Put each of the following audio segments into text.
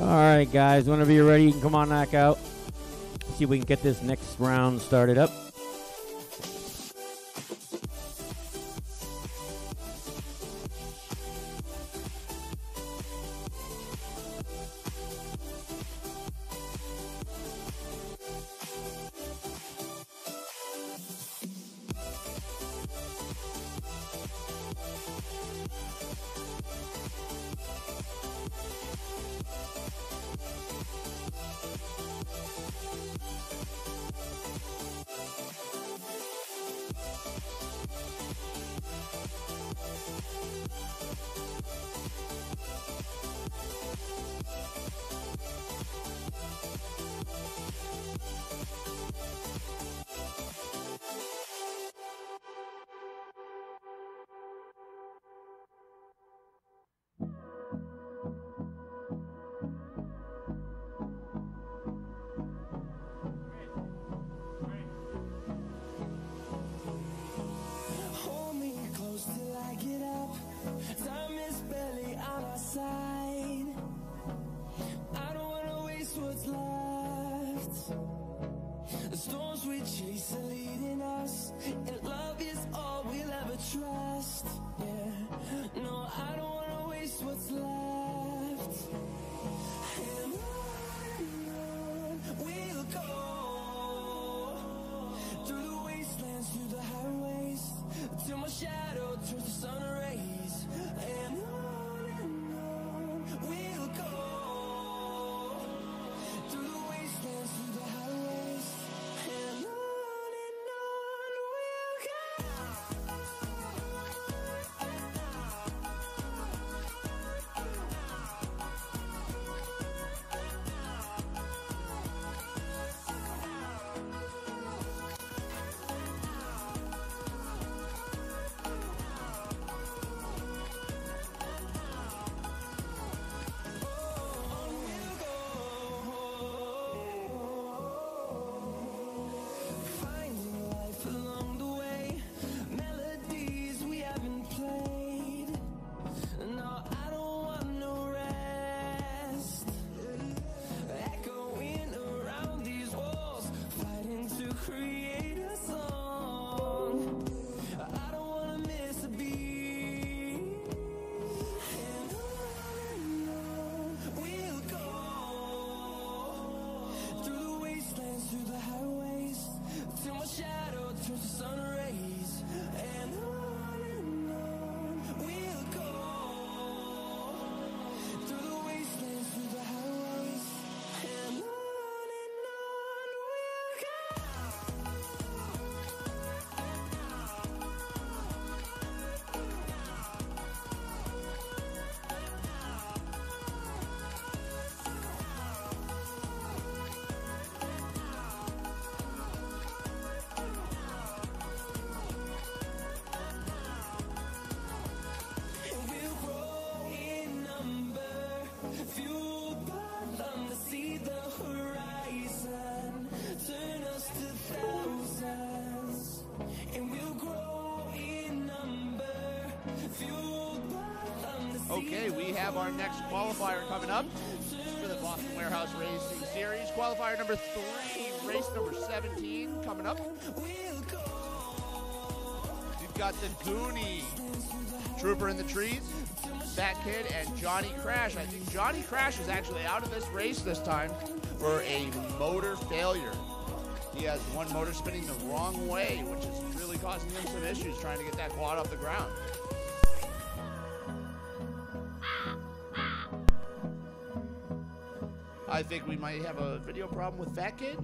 Alright guys, whenever you're ready, you can come on back out. See if we can get this next round started up. Okay, we have our next qualifier coming up for the Boston Warehouse Racing Series. Qualifier number 3, race number 17 coming up. We've got the Goonie, Trooper in the Trees, Fat Kid, and Johnny Crash. I think Johnny Crash is actually out of this race this time for a motor failure. He has one motor spinning the wrong way, which is really causing him some issues trying to get that quad off the ground. I think we might have a video problem with Fat Kid.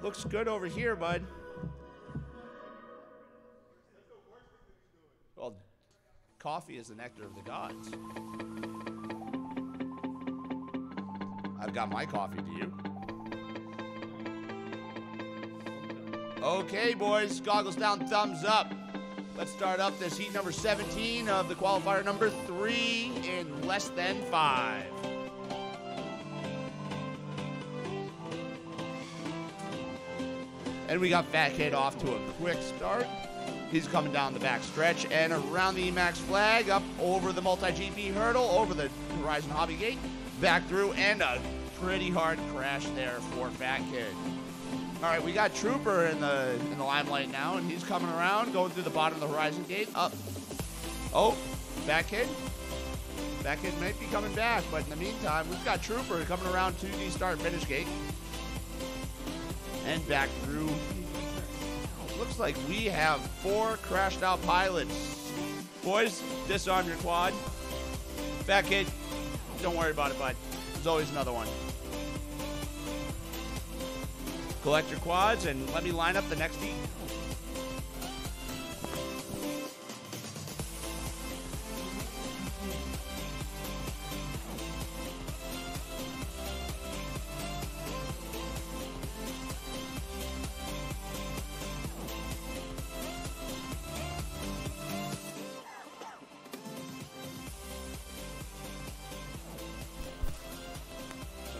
Looks good over here, bud. Well, coffee is the nectar of the gods. I've got my coffee, do you? Okay, boys, goggles down, thumbs up. Let's start up this heat number 17 of the qualifier number 3 in less than 5. And we got Fat Kid off to a quick start. He's coming down the back stretch and around the Emax flag, up over the multi-GP hurdle, over the Horizon Hobby Gate, back through, and a pretty hard crash there for Fat Kid. All right, we got Trooper in the limelight now, and he's coming around, going through the bottom of the Horizon Gate, up. Oh, Fat Kid. Fat Kid might be coming back, but in the meantime, we've got Trooper coming around to the start and finish gate. And back through. Looks like we have 4 crashed out pilots. Boys, disarm your quad. Fat Kid, don't worry about it, bud. There's always another one. Collect your quads and let me line up the next heat.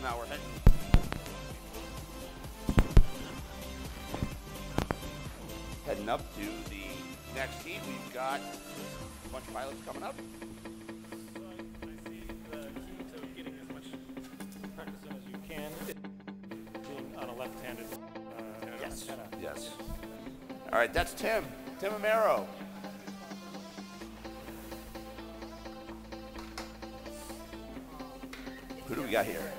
Now we're heading up to the next heat. We've got a bunch of pilots coming up. So I see the key to getting as much practice in as you can, being on a left-handed Yes. antenna. Yes. All right, that's Tim Amaro. Who do we got here?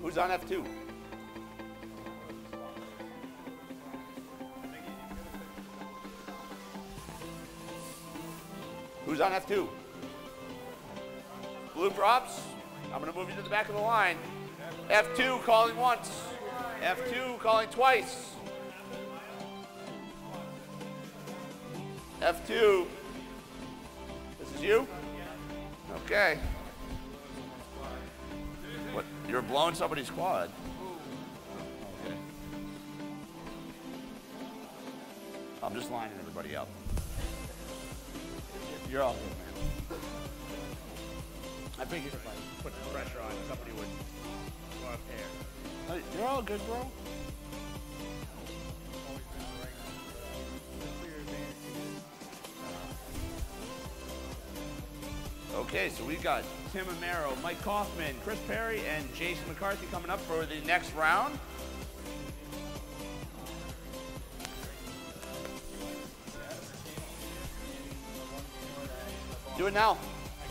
Who's on F2? Who's on F2? Blue props. I'm going to move you to the back of the line. F2 calling once. F2 calling twice. F2. This is you? Okay. What? You're blowing somebody's quad. Okay. I'm just lining everybody up. You're all good, man. I figured if I put the pressure on, somebody would go up there. Hey, you're all good, bro. Okay, so we've got Tim Amaro, Mike Kaufman, Chris Perry, and Jason McCarthy coming up for the next round. Do it now.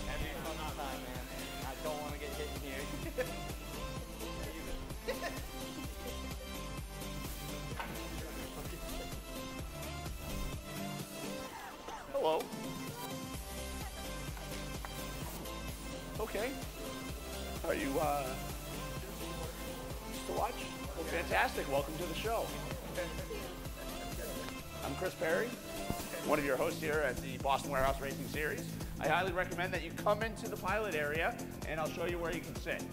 I don't want to get hit in here. Hello. Okay. Are you, just to watch? Well, fantastic. Welcome to the show. I'm Chris Perry, one of your hosts here at the Boston Warehouse Racing Series. I highly recommend that you come into the pilot area, and I'll show you where you can sit.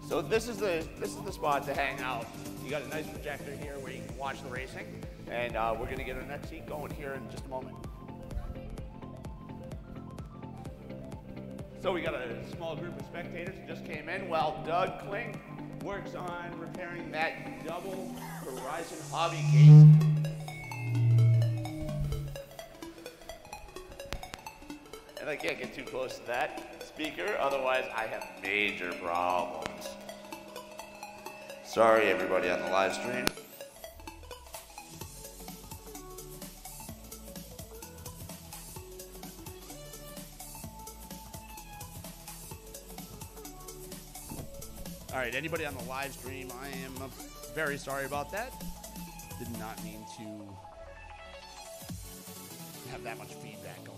So this is the spot to hang out. You got a nice projector here where you can watch the racing, and we're going to get our next heat going here in just a moment. So we got a small group of spectators who just came in while Doug Klink works on repairing that double Horizon Hobby Gate. And I can't get too close to that speaker, otherwise I have major problems. Sorry everybody on the live stream. All right, anybody on the live stream, I am very sorry about that. Did not mean to have that much feedback going.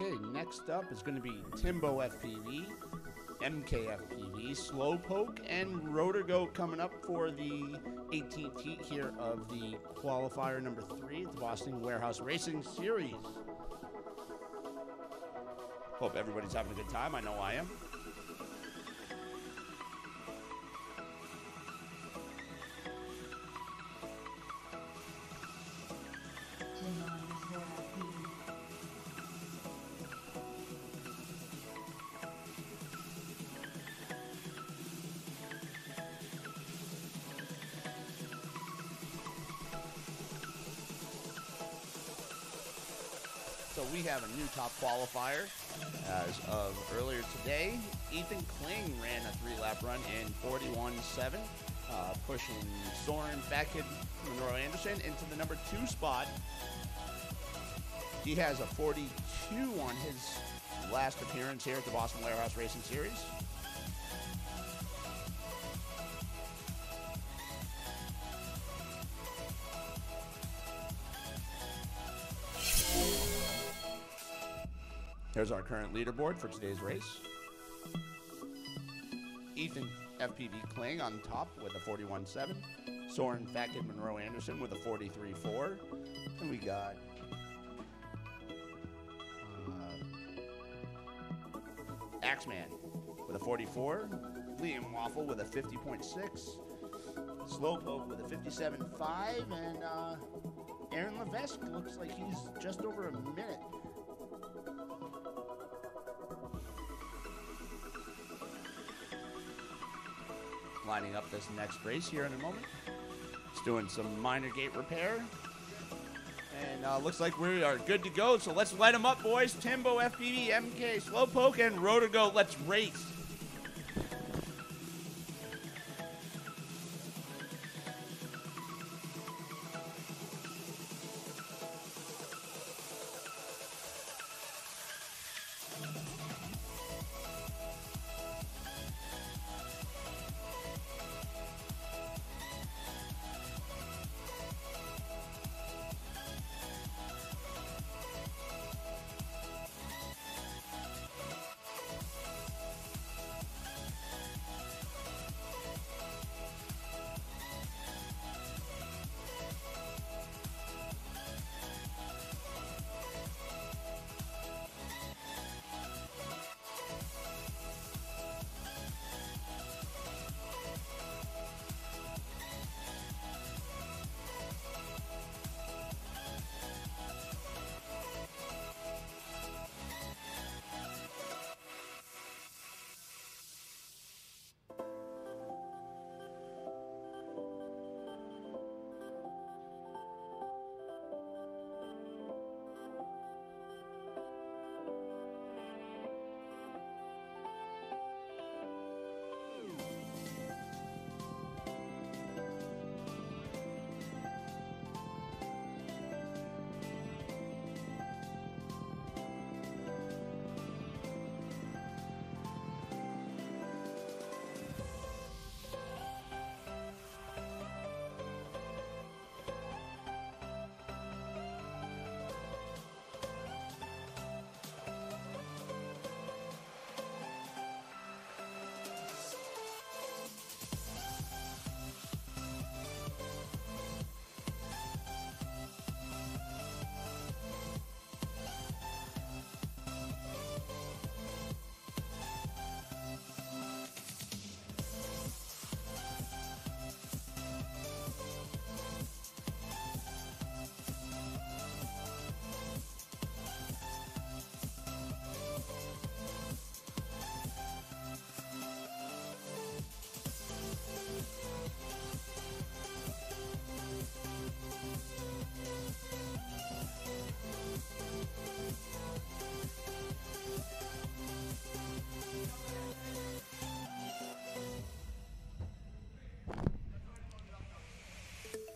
Okay, next up is going to be Timbo FPV, MK FPV, Slowpoke, and Rotor Goat coming up for the 18th heat here of the qualifier number 3 at the Boston Warehouse Racing Series. Hope everybody's having a good time. I know I am. So we have a new top qualifier as of earlier today. Ethan Kling ran a 3-lap run in 41.7, pushing Soren Beckett Monroe Anderson into the number 2 spot. He has a 42 on his last appearance here at the Boston Warehouse Racing Series. Here's our current leaderboard for today's race. Ethan FPV Kling on top with a 41.7. Soren Fat Kid Monroe Anderson with a 43.4. And we got Axeman with a 44. Liam Waffle with a 50.6. Slowpoke with a 57.5. And Aaron Levesque looks like he's just over a minute. Lining up this next race here in a moment. Just doing some minor gate repair. And looks like we are good to go. So let's light them up, boys. Timbo, FPV, MK, Slowpoke, and Rotor Goat. Let's race.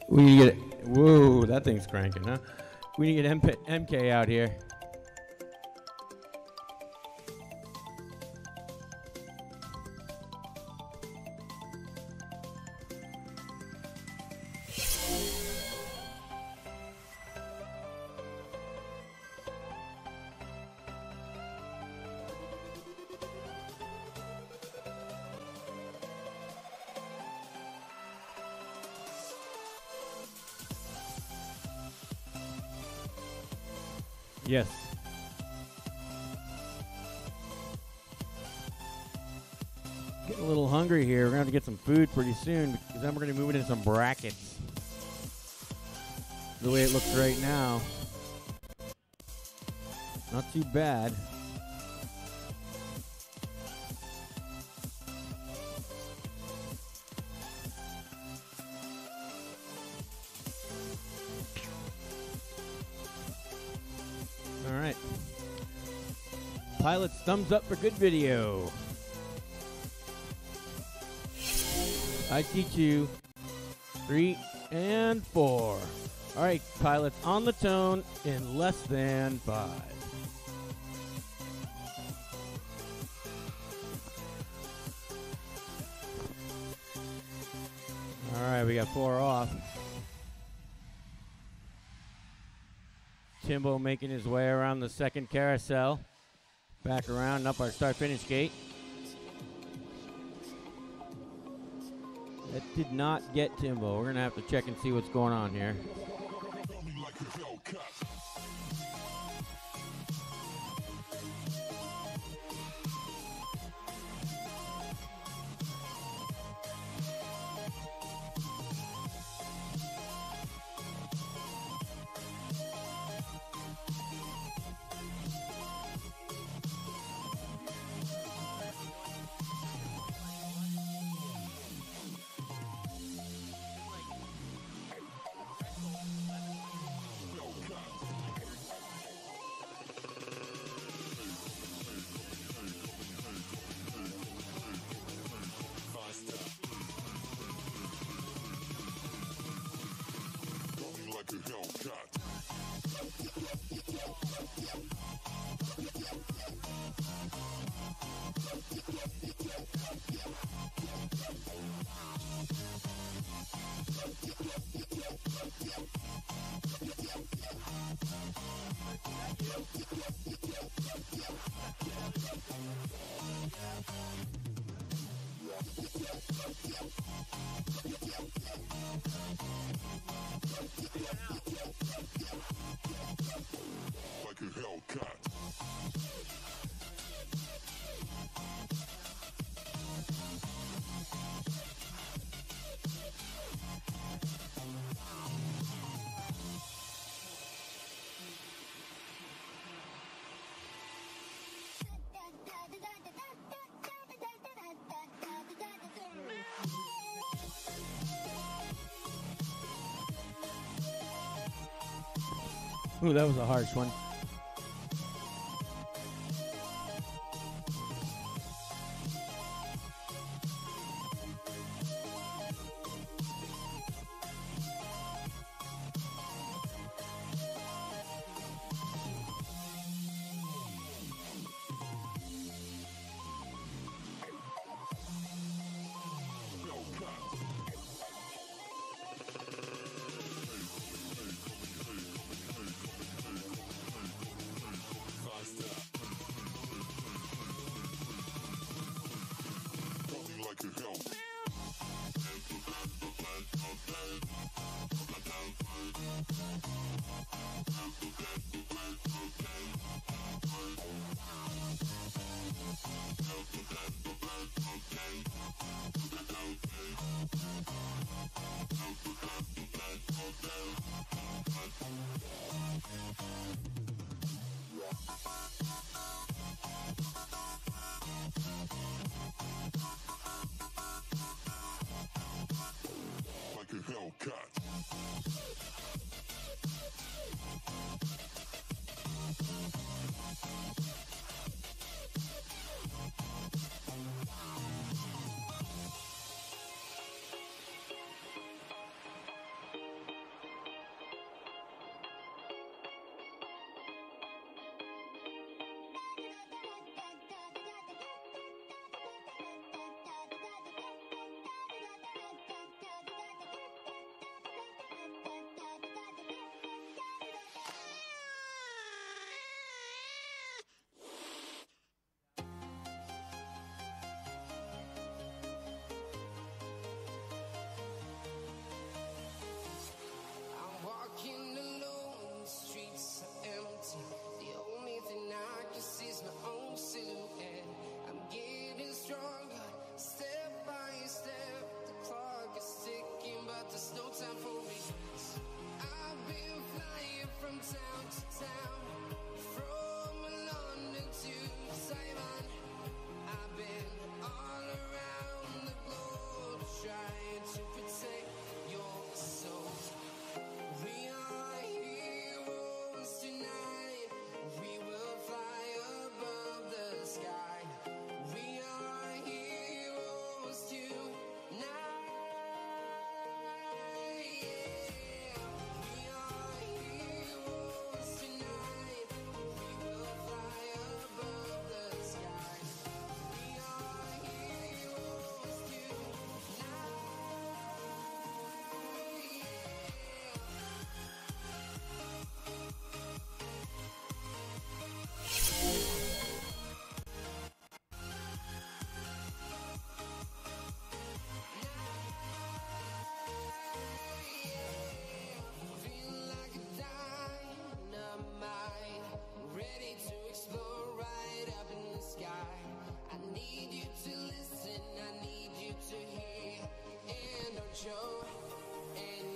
We need to get it. Whoa, that thing's cranking, huh? We need to get MK out here. Yes. Getting a little hungry here. We're going to have to get some food pretty soon because then we're going to move it into some brackets. The way it looks right now. Not too bad. All right. Pilots, thumbs up for good video. IT2, 3 and 4. All right, pilots, on the tone in less than 5. All right, we got 4 off. Timbo making his way around the second carousel. Back around and up our start-finish gate. That did not get Timbo. We're going to have to check and see what's going on here. Ooh, that was a harsh one.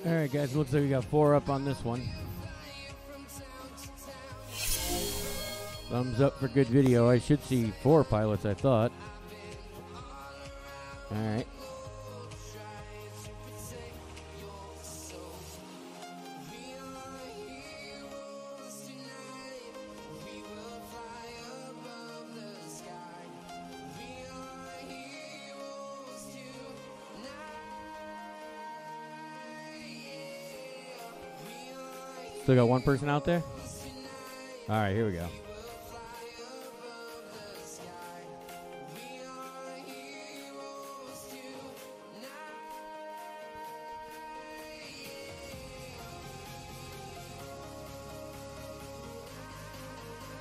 All right, guys, looks like we got 4 up on this one. Thumbs up for good video. I should see 4 pilots, I thought. All right. Still got 1 person out there? All right, here we go.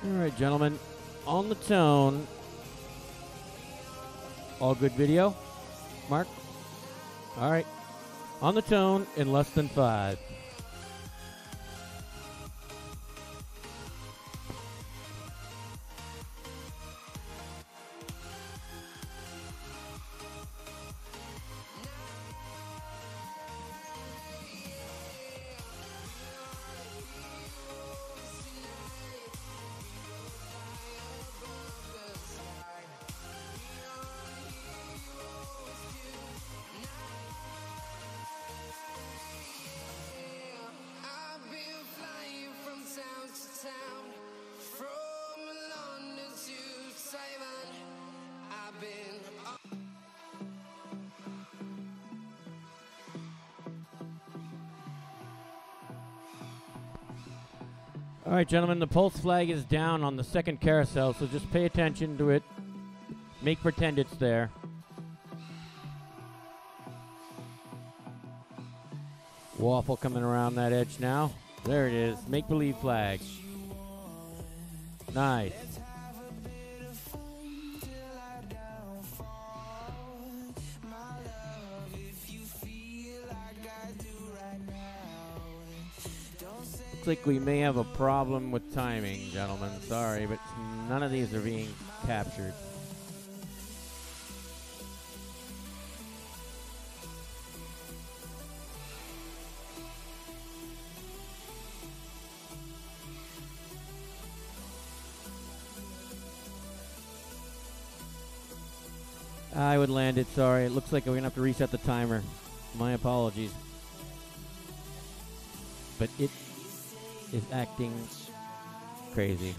All right, gentlemen, on the tone. All good video, Mark? All right, on the tone in less than 5. All right, gentlemen, the pulse flag is down on the second carousel, so just pay attention to it. Make pretend it's there. Waffle coming around that edge now. There it is. Make-believe flag. Nice. Looks like we may have a problem with timing, gentlemen. Sorry, but none of these are being captured. I would land it, sorry. It looks like we're going to have to reset the timer. My apologies. But it is acting crazy.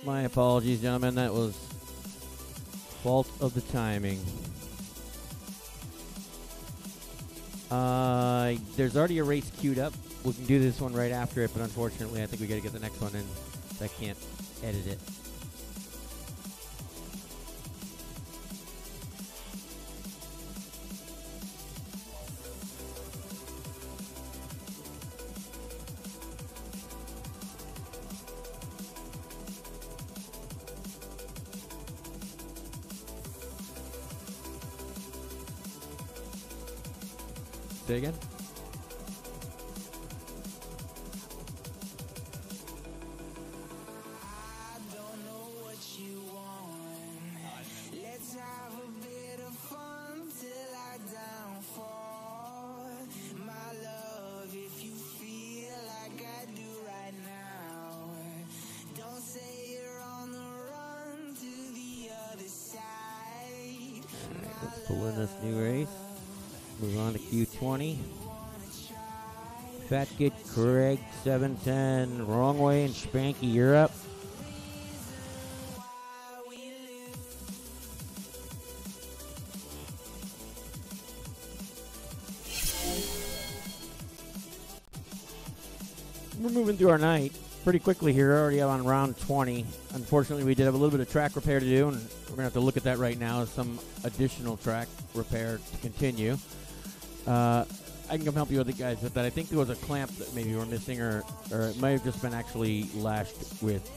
My apologies, gentlemen. That was fault of the timing. There's already a race queued up. We can do this one right after it, but unfortunately I think we got to get the next one in. I can't edit it. Say again? Let's pull in this new race. Move on to Q20. Fat Kid Craig 710. Wrong way and Spanky, you're up. We're moving through our night pretty quickly here, already on round 20. Unfortunately, we did have a little bit of track repair to do, and we're going to have to look at that right now as some additional track repair to continue. I can come help you with it, guys, with that. I think there was a clamp that maybe we're missing, or it might have just been actually lashed with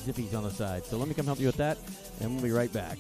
zippies on the side. So let me come help you with that, and we'll be right back.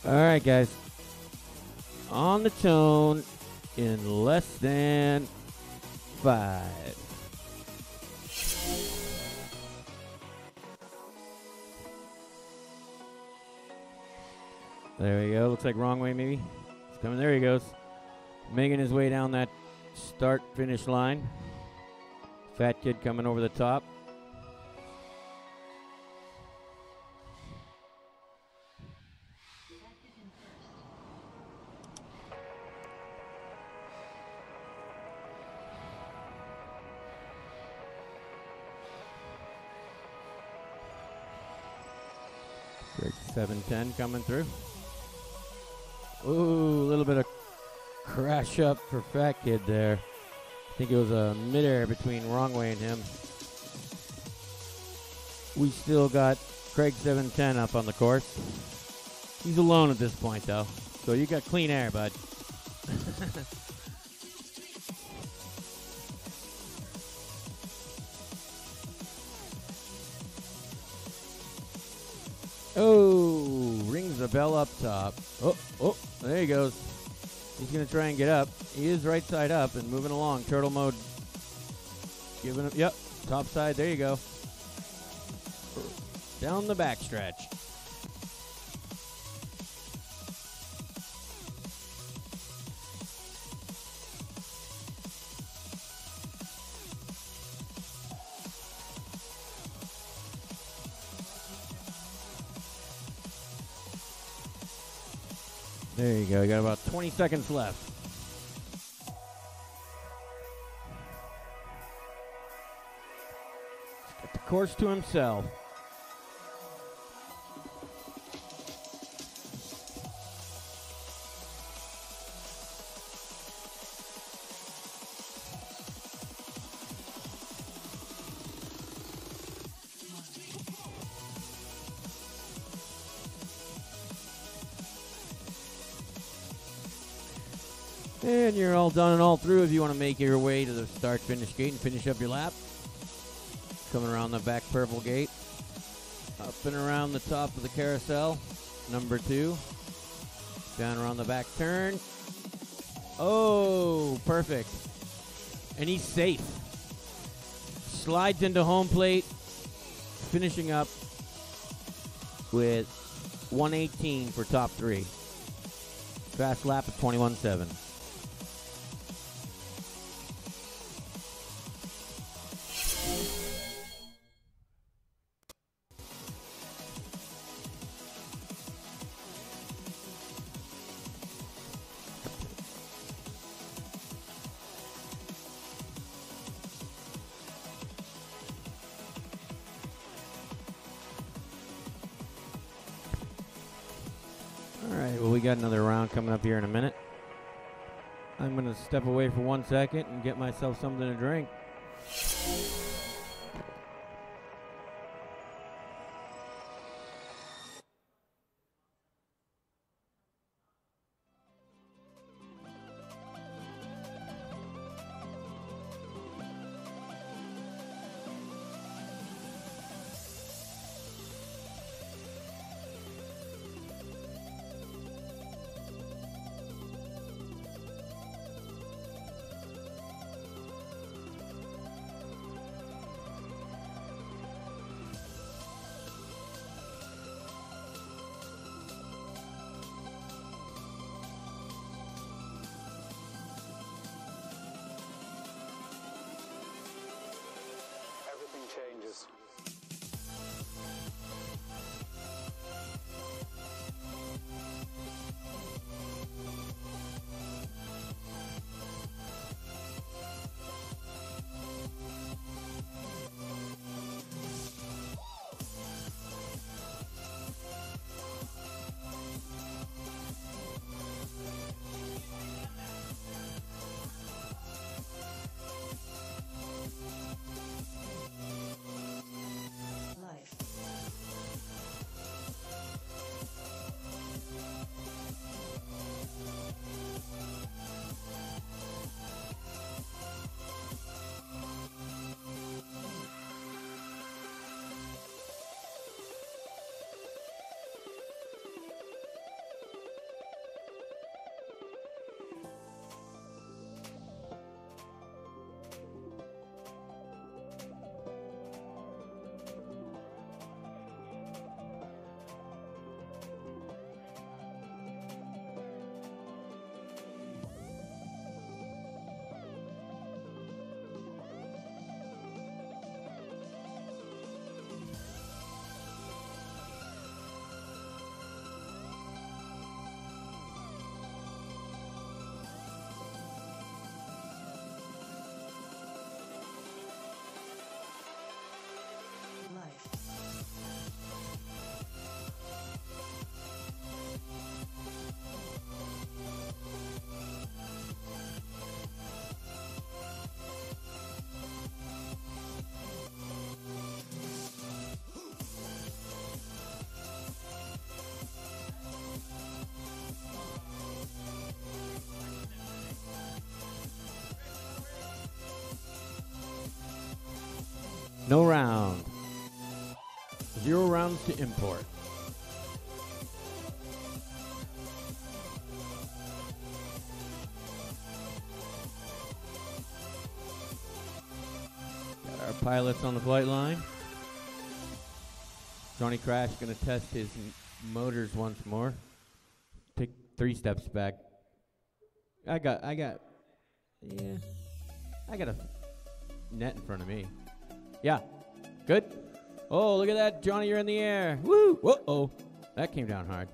All right, guys. On the tone in less than 5. There we go. Looks like wrong way, maybe. It's coming. There he goes. Making his way down that start-finish line. Fat kid coming over the top. Great 710 coming through. Ooh, a little bit of crash up for Fat Kid there. I think it was a midair between wrong way and him. We still got Craig 710 up on the course. He's alone at this point, though. So you got clean air, bud. Oh, rings the bell up top. Oh, there he goes. He's going to try and get up. He is right side up and moving along. Turtle mode. Giving up. Yep, top side. There you go. Down the back stretch. There you go. You got about 20 seconds left. He's got the course to himself. And you're all done and all through if you want to make your way to the start-finish gate and finish up your lap. Coming around the back purple gate. Up and around the top of the carousel. Number 2. Down around the back turn. Oh, perfect. And he's safe. Slides into home plate. Finishing up with 118 for top 3. Fast lap of 21.7. We got another round coming up here in a minute. I'm going to step away for 1 second and get myself something to drink. Changes. No round. 0 rounds to import. Pilots on the flight line. Johnny Crash going to test his motors once more. Take 3 steps back. I got a net in front of me. Yeah, good. Oh, look at that, Johnny, you're in the air. Woo! Whoa-oh, that came down hard.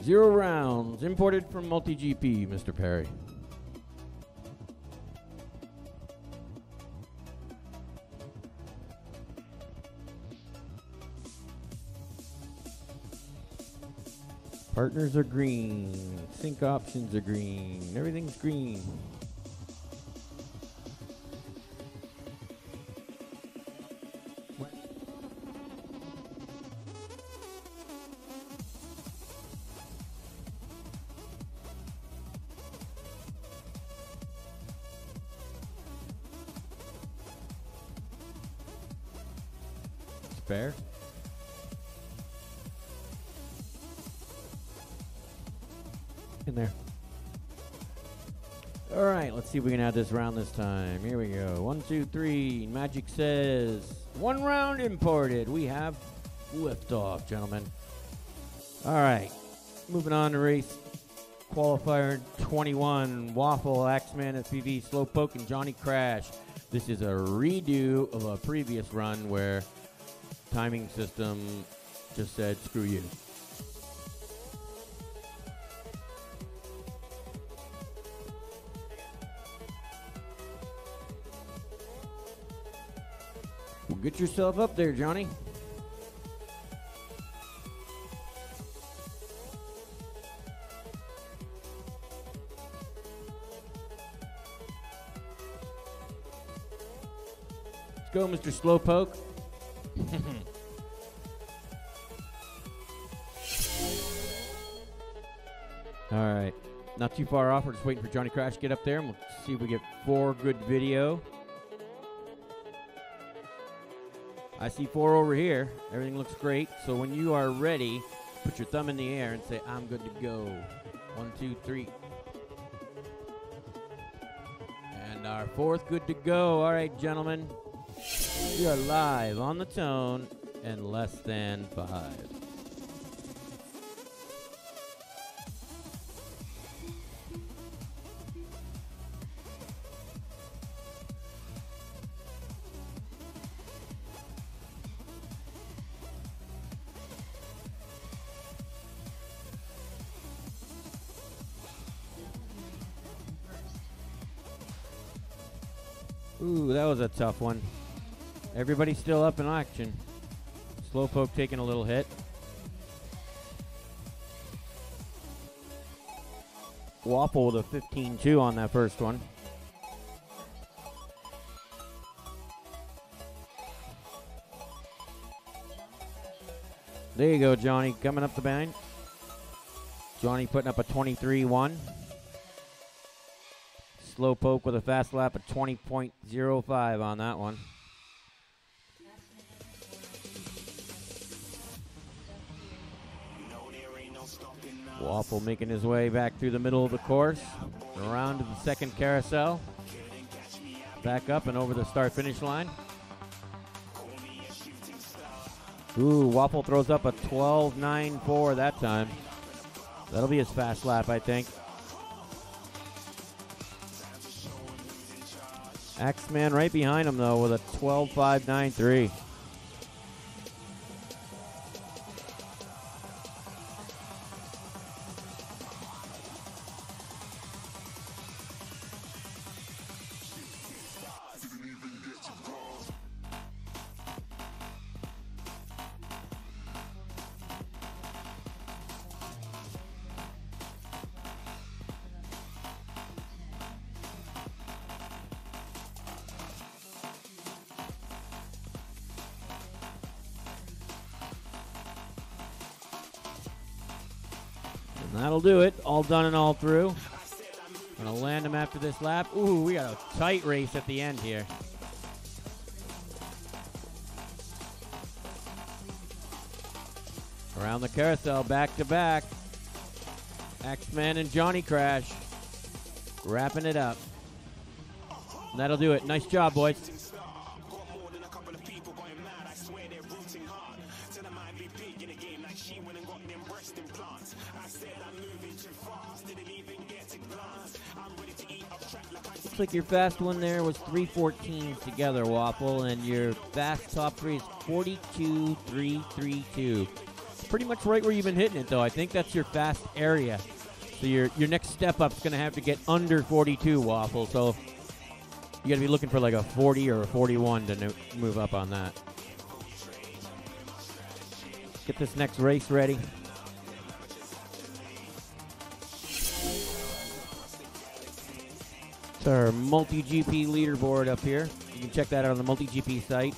Zero rounds, imported from Multi-GP, Mr. Perry. Partners are green. Sync options are green. Everything's green. Spare. In there. All right, let's see if we can add this round this time. Here we go. 1, 2, 3. Magic says 1 round imported. We have liftoff, gentlemen. All right, moving on to race qualifier 21. Waffle, Axeman, FPV, Slowpoke, and Johnny Crash. This is a redo of a previous run where timing system just said screw you. Well, get yourself up there, Johnny. Let's go, Mr. Slowpoke. All right, not too far off. We're just waiting for Johnny Crash to get up there, and we'll see if we get 4 good video. I see 4 over here. Everything looks great. So when you are ready, put your thumb in the air and say, I'm good to go. 1, 2, 3. And our 4th good to go. All right, gentlemen. We are live on the tone and less than 5. Ooh, that was a tough one. Everybody's still up in action. Slowpoke taking a little hit. Waffle with a 15-2 on that first one. There you go, Johnny, coming up the band. Johnny putting up a 23-1. Slowpoke with a fast lap of 20.05 on that one. Waffle making his way back through the middle of the course, around to the second carousel, back up and over the start-finish line. Ooh, Waffle throws up a 12.94 that time. That'll be his fast lap, I think. Axeman right behind him, though, with a 12.593. And that'll do it. All done and all through. Gonna land him after this lap. Ooh, we got a tight race at the end here. Around the carousel, back to back. Axeman and Johnny Crash wrapping it up. And that'll do it. Nice job, boys. Looks like your fast one there was 3:14 together, Waffle, and your fast top three is 42.332. Pretty much right where you've been hitting it, though. I think that's your fast area. So your next step up is going to have to get under 42, Waffle. So you got to be looking for like a 40 or a 41 to move up on that. Get this next race ready. It's our multi-GP leaderboard up here. You can check that out on the multi-GP site.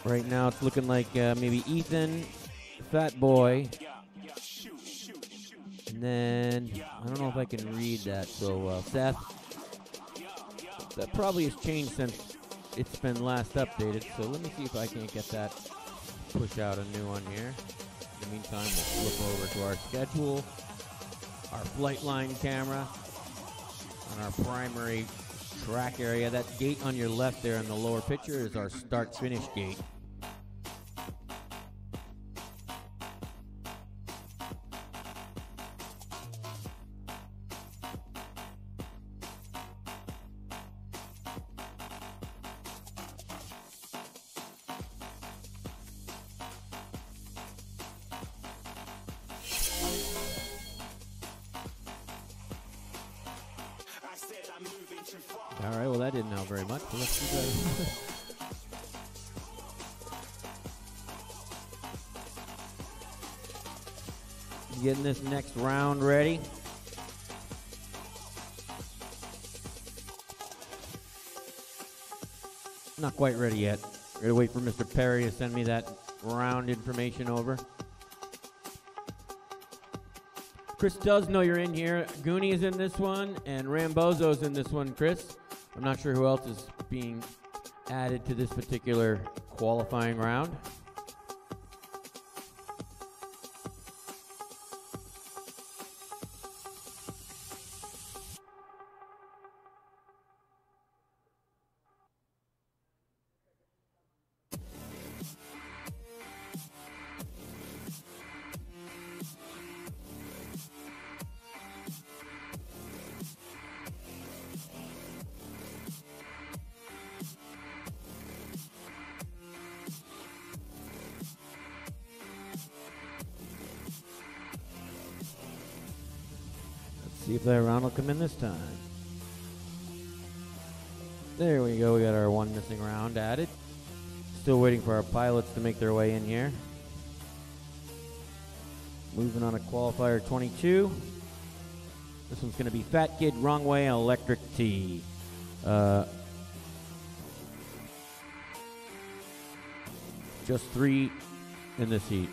Right now it's looking like maybe Ethan, Fat Boy, and then I don't know if I can read that, so Seth. That probably has changed since it's been last updated, so let me see if I can't get that, push out a new one here. In the meantime, we'll flip over to our schedule, our flight line camera, on our primary track area. That gate on your left there in the lower picture is our start-finish gate. All right, well, that didn't help very much. So let's do that. Getting this next round ready. Not quite ready yet. We're gonna wait for Mr. Perry to send me that round information over. Chris does know you're in here. Goonie is in this one, and Rambozo's in this one, Chris. I'm not sure who else is being added to this particular qualifying round. See if that round will come in this time. There we go. We got our one missing round added. Still waiting for our pilots to make their way in here. Moving on to qualifier 22. This one's going to be Fat Kid, Wrong Way, Electric T. Just 3 in this heat.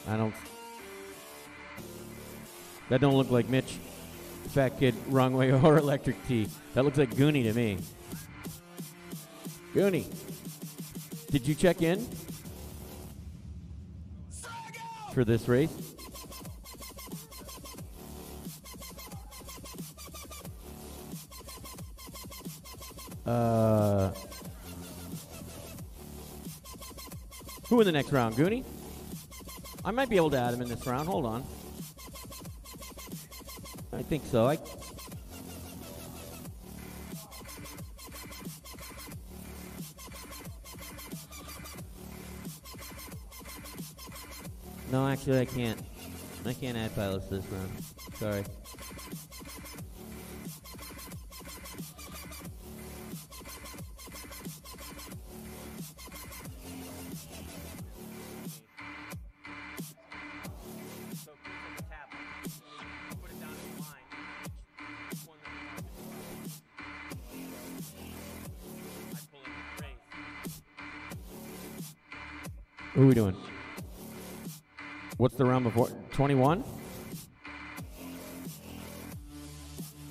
That don't look like Mitch, Fat Kid, Wrong Way, or Electric T. That looks like Goonie to me. Goonie, did you check in for this race? Who in the next round? Goonie? I might be able to add him in this round. Hold on. I think so. No, actually, I can't. I can't add pilots this round. Sorry. Who are we doing? What's the round before? 21?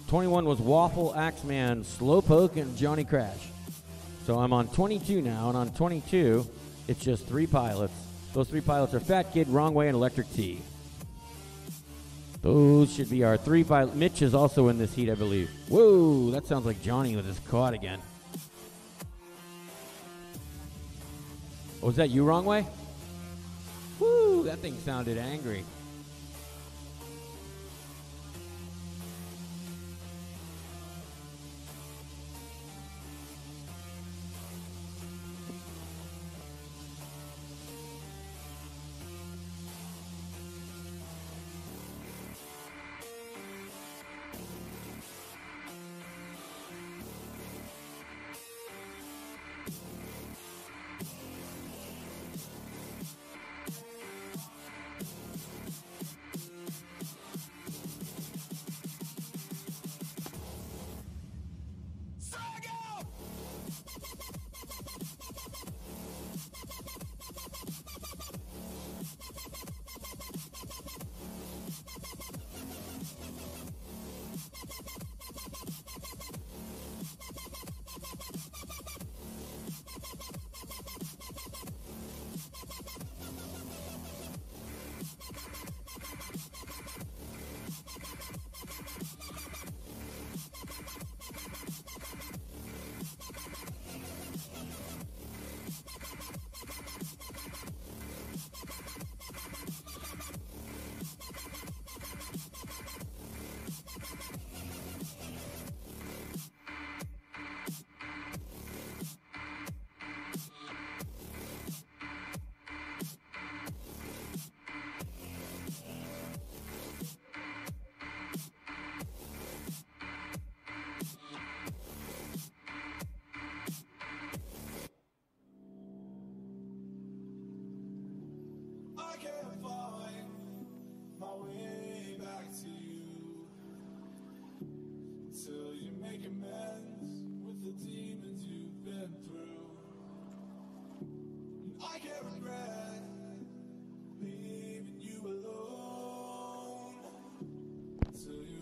21 was Waffle, Axeman, Slowpoke, and Johnny Crash. So I'm on 22 now, and on 22, it's just 3 pilots. Those three pilots are Fat Kid, Wrong Way, and Electric T. Those should be our three pilots. Mitch is also in this heat, I believe. Whoa, that sounds like Johnny with his quad again. Oh, was that you, Wrong Way? Woo, that thing sounded angry.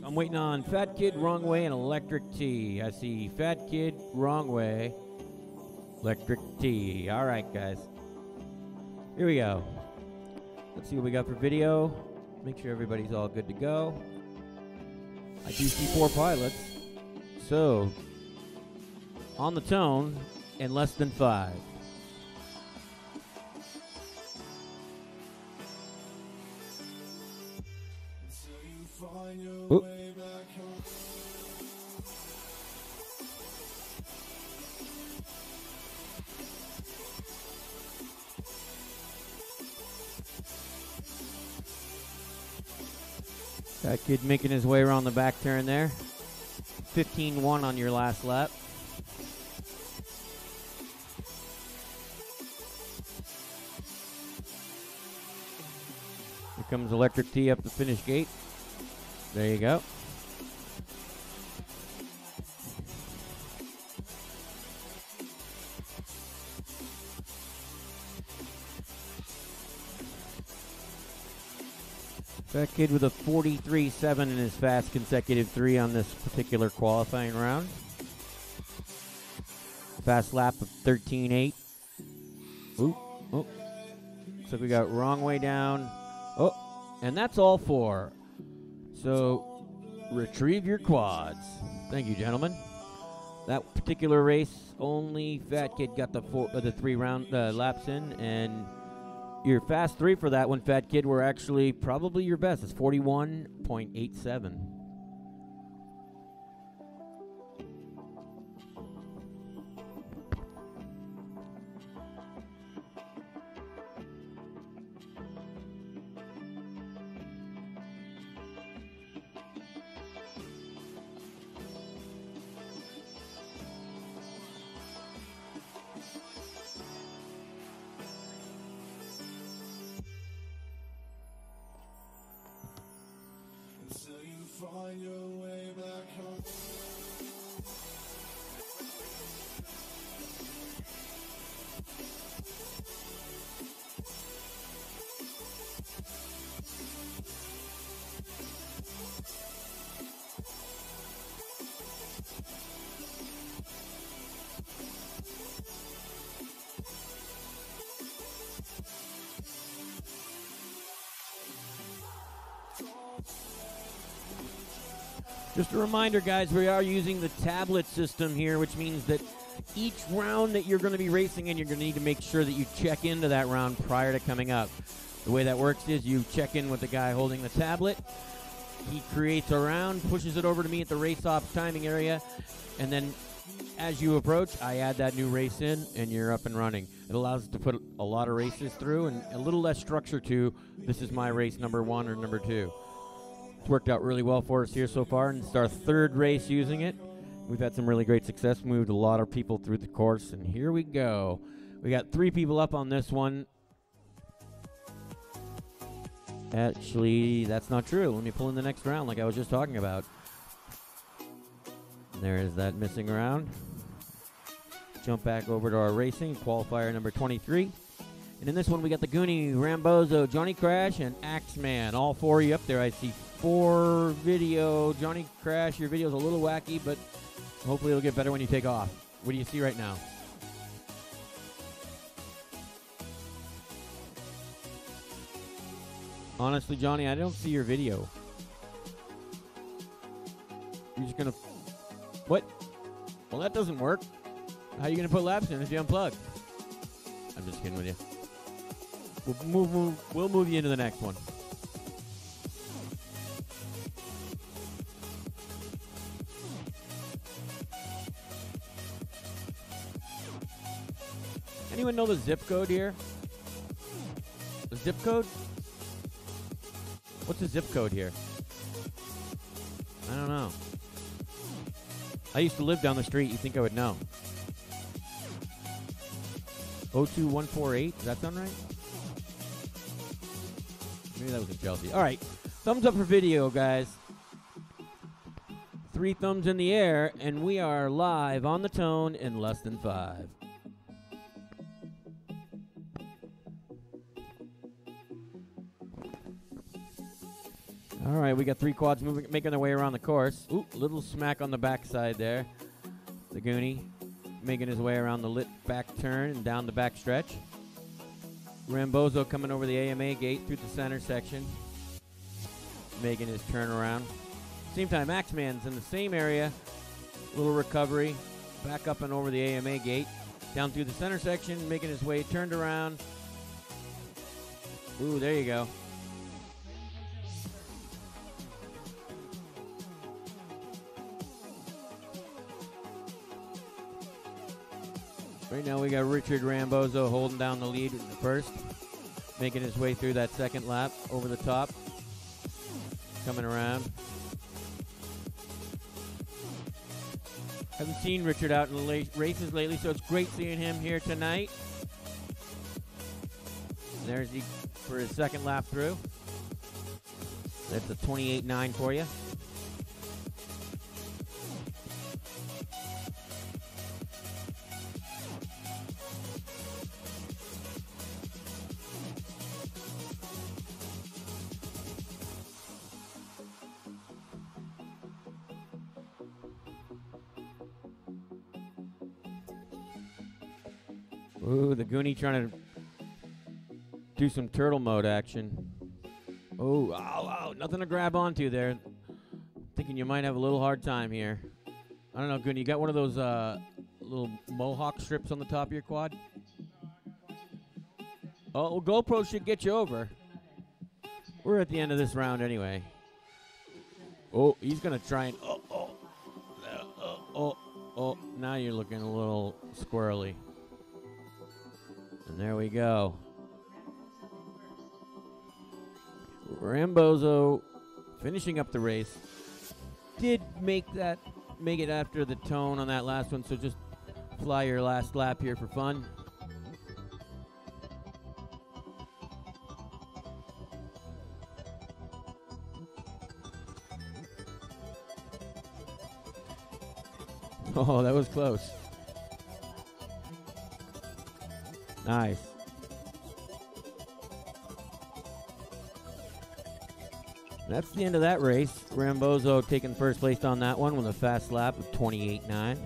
I'm waiting on Fat Kid, Wrong Way, and Electric T. I see Fat Kid, Wrong Way, Electric T. All right, guys. Here we go. Let's see what we got for video. Make sure everybody's all good to go. I do see 4 pilots. So, on the tone, in less than 5. Oop. That kid making his way around the back turn there. 15-1 on your last lap. Here comes Electric T up the finish gate. There you go. That kid with a 43.7 in his fast consecutive 3 on this particular qualifying round. Fast lap of 13.8. Ooh, oh. Looks like we got Wrong Way down. Oh, and that's all 4. So, retrieve your quads. Thank you, gentlemen. That particular race, only Fat Kid got the 3 round laps in, and your fast 3 for that one, Fat Kid, were actually probably your best. It's 41.87. Find your way back home. Just a reminder, guys, we are using the tablet system here, which means that each round that you're going to be racing in, you're going to need to make sure that you check into that round prior to coming up. The way that works is you check in with the guy holding the tablet. He creates a round, pushes it over to me at the race-off timing area, and then as you approach, I add that new race in, and you're up and running. It allows us to put a lot of races through and a little less structure to this is my race number 1 or number 2. It's worked out really well for us here so far, and it's our 3rd race using it. We've had some really great success. We moved a lot of people through the course, and here we go. We got 3 people up on this one. Actually, that's not true. Let me pull in the next round like I was just talking about. There is that missing round. Jump back over to our racing, qualifier number 23. And in this one, we got the Goonie, Rambozo, Johnny Crash, and Axeman. All 4 of you up there. I see 4 video. Johnny Crash, your video's a little wacky, but hopefully it'll get better when you take off. What do you see right now? Honestly, Johnny, I don't see your video. You're just going to... What? Well, that doesn't work. How are you going to put laps in if you unplug? I'm just kidding with you. We'll move you into the next one. Anyone know the zip code here? The zip code? What's the zip code here? I don't know. I used to live down the street. You think I would know? 02148. Does that sound right? Maybe that was in Chelsea. All right. Thumbs up for video, guys. 3 thumbs in the air, and we are live on the tone in less than 5. All right, we got 3 quads making their way around the course. Ooh, little smack on the backside there. The Goonie making his way around the lit back turn and down the back stretch. Rambozo coming over the AMA gate through the center section, making his turn around. Same time, Axeman's in the same area. Little recovery, back up and over the AMA gate, down through the center section, making his way turned around. Ooh, there you go. Right now we got Richard Rambozo holding down the lead in the first, making his way through that second lap over the top, coming around. Haven't seen Richard out in the races lately, so it's great seeing him here tonight. There's he for his second lap through. That's a 28.9 for you. Ooh, the Goonie trying to do some turtle mode action. Oh, ow, nothing to grab onto there. Thinking you might have a little hard time here. I don't know, Goonie, you got one of those little mohawk strips on the top of your quad? Oh, well, GoPro should get you over. We're at the end of this round anyway. Oh, he's going to try and... Oh, now you're looking a little squirrely. And there we go. Rambozo finishing up the race. Did make it after the tone on that last one, so just fly your last lap here for fun. Oh, that was close. Nice. That's the end of that race. Rambozo taking first place on that one with a fast lap of 28.9.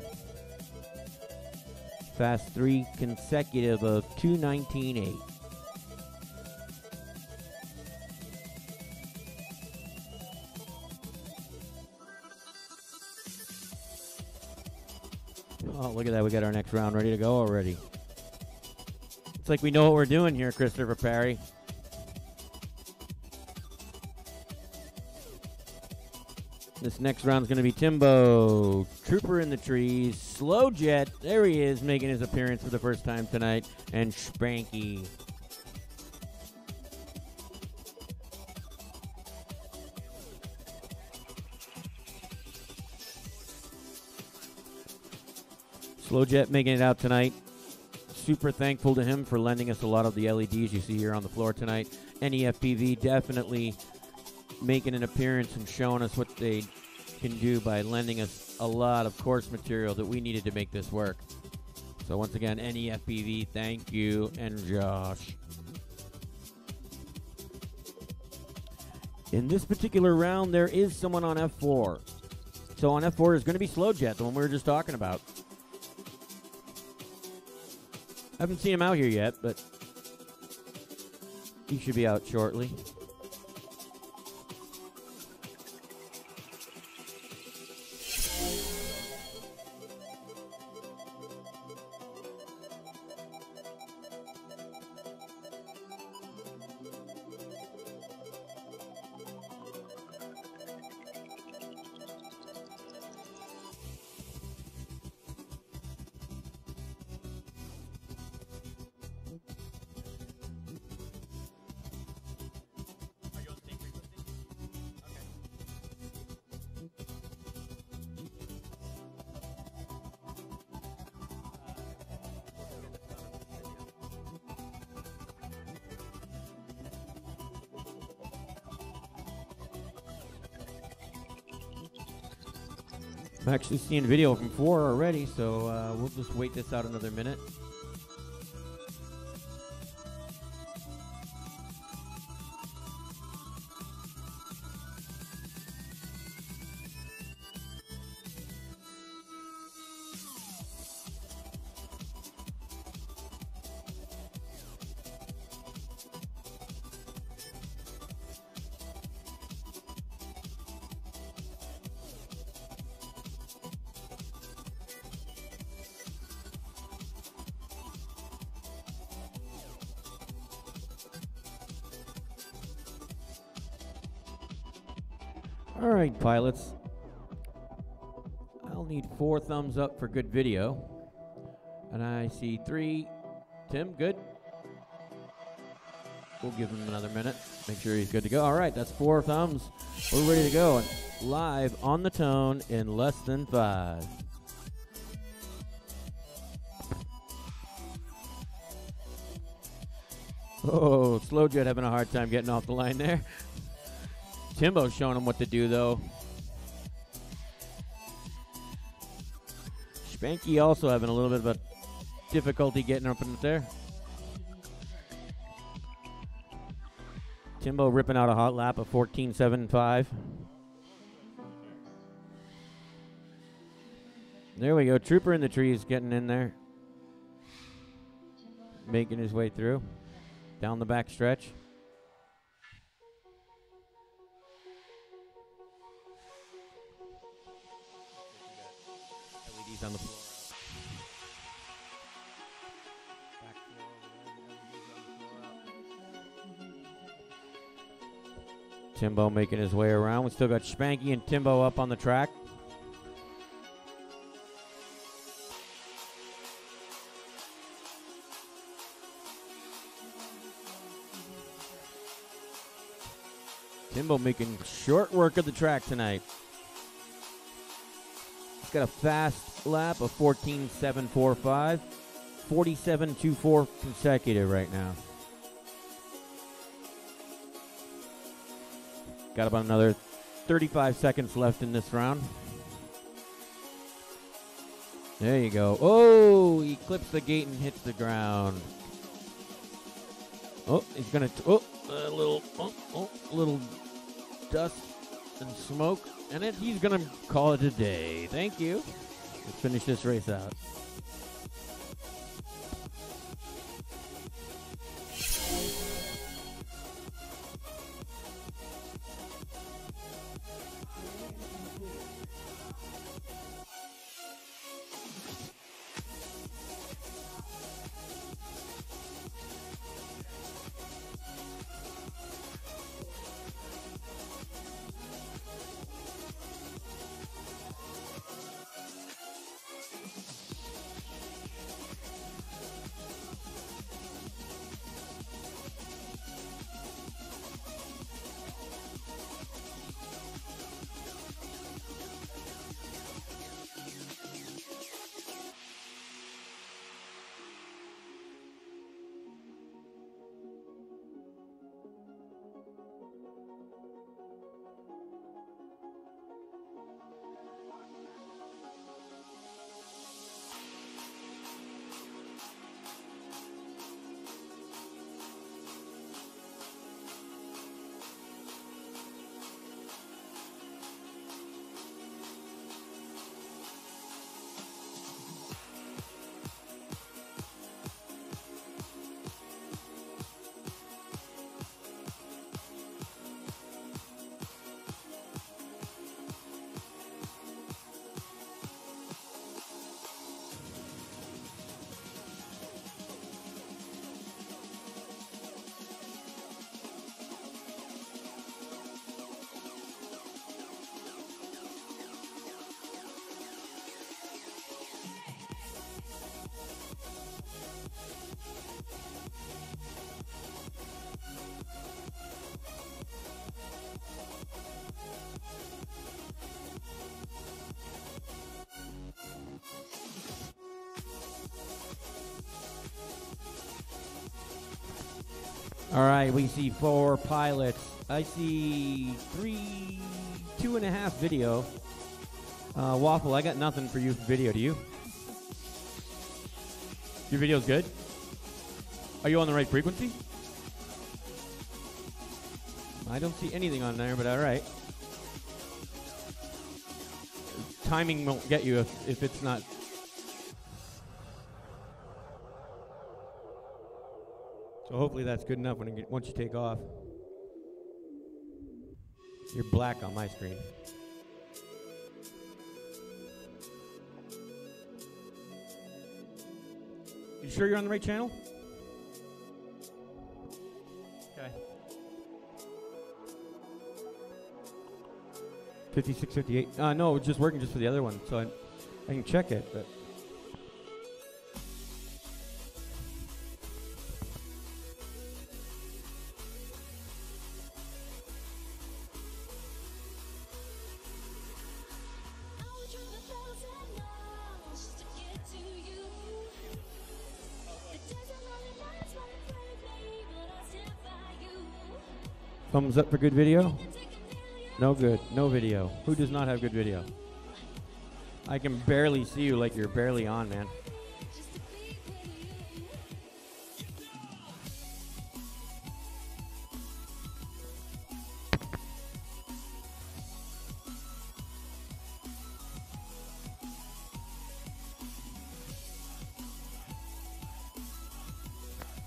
Fast 3 consecutive of 2:19.8. Oh, look at that. We got our next round ready to go already. It's like we know what we're doing here, Christopher Perry. This next round's going to be Timbo. Trooper in the trees. Slow Jet. There he is, making his appearance for the first time tonight. And Spanky. Slow Jet making it out tonight. Super thankful to him for lending us a lot of the LEDs you see here on the floor tonight. FPV definitely making an appearance and showing us what they can do by lending us a lot of course material that we needed to make this work. So once again, FPV, thank you, and Josh. In this particular round, there is someone on F4. So on F4 is going to be Slow Jet, the one we were just talking about. I haven't seen him out here yet, but he should be out shortly. I'm actually seeing video from 4 already, so we'll just wait this out another minute. All right, pilots. I'll need 4 thumbs up for good video. And I see 3. Tim, good? We'll give him another minute. Make sure he's good to go. All right, that's 4 thumbs. We're ready to go. And live on the tone in less than 5. Oh, Slow Jet having a hard time getting off the line there. Timbo's showing him what to do, though. Spanky also having a little bit of a difficulty getting up in there. Timbo ripping out a hot lap of 14.75. There we go. Trooper in the trees getting in there. Making his way through. Down the back stretch. LEDs on the floor. Back floor over there. LEDs on the floor out. Timbo making his way around. We still got Spanky and Timbo up on the track. Timbo making short work of the track tonight. He's got a fast lap of 14.745, 47.24 consecutive right now. Got about another 35 seconds left in this round. There you go. Oh, he clips the gate and hits the ground. Oh, he's gonna. A little dust and smoke, and he's gonna call it a day. Thank you. Let's finish this race out. All right, we see 4 pilots. I see 2.5 video. Waffle, I got nothing for you for video. Do you? Your video's good? Are you on the right frequency? I don't see anything on there, but all right. Timing won't get you if it's not. So hopefully that's good enough once you take off. You're black on my screen. You sure you're on the right channel? Okay. 56, 58. No, it's just working just for the other one, so I can check it, but. Thumbs up for good video? No good. No video. Who does not have good video? I can barely see you like you're barely on, man.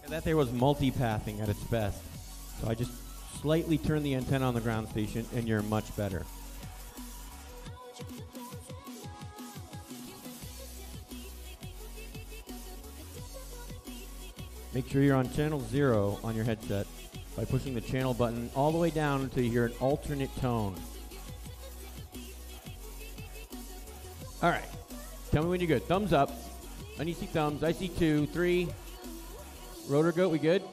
Yeah, that there was multipathing at its best. So I just slightly turn the antenna on the ground station and you're much better. Make sure you're on channel 0 on your headset by pushing the channel button all the way down until you hear an alternate tone. All right. Tell me when you're good. Thumbs up. I need to see thumbs. I see 2, 3. Rotor goat, we good?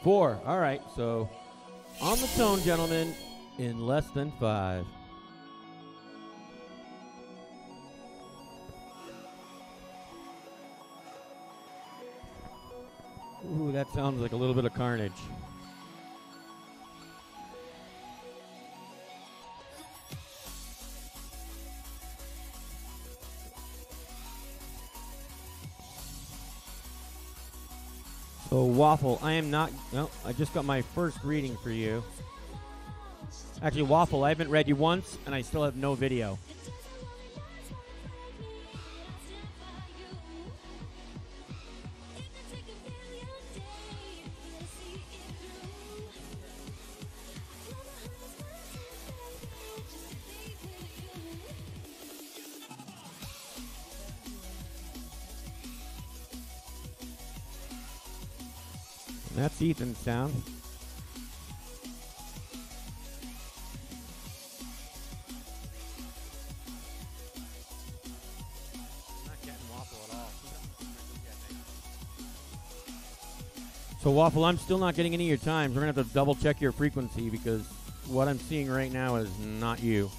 4. All right. So on the tone, gentlemen, in less than 5. Ooh, that sounds like a little bit of carnage. So, Waffle, I am not... No, I just got my first reading for you. Actually, Waffle, I haven't read you once, and I still have no video. That's Ethan's sound. Not getting Waffle at all. So, Waffle, I'm still not getting any of your times. We're going to have to double check your frequency because what I'm seeing right now is not you.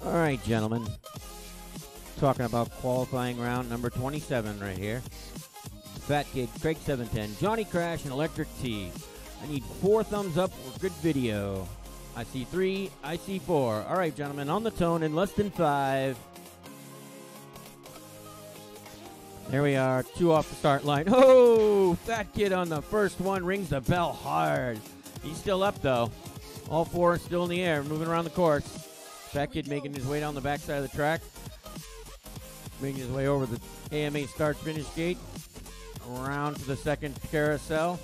All right, gentlemen. Talking about qualifying round number 27 right here. Fat Kid, Craig 710, Johnny Crash, and Electric T. I need 4 thumbs up for good video. I see 3, I see 4. All right, gentlemen, on the tone in less than 5. There we are, 2 off the start line. Oh, Fat Kid on the first one rings the bell hard. He's still up, though. All 4 are still in the air, moving around the course. Fat Kid making his way down the backside of the track. Making his way over the AMA start-finish gate. Around to the second carousel.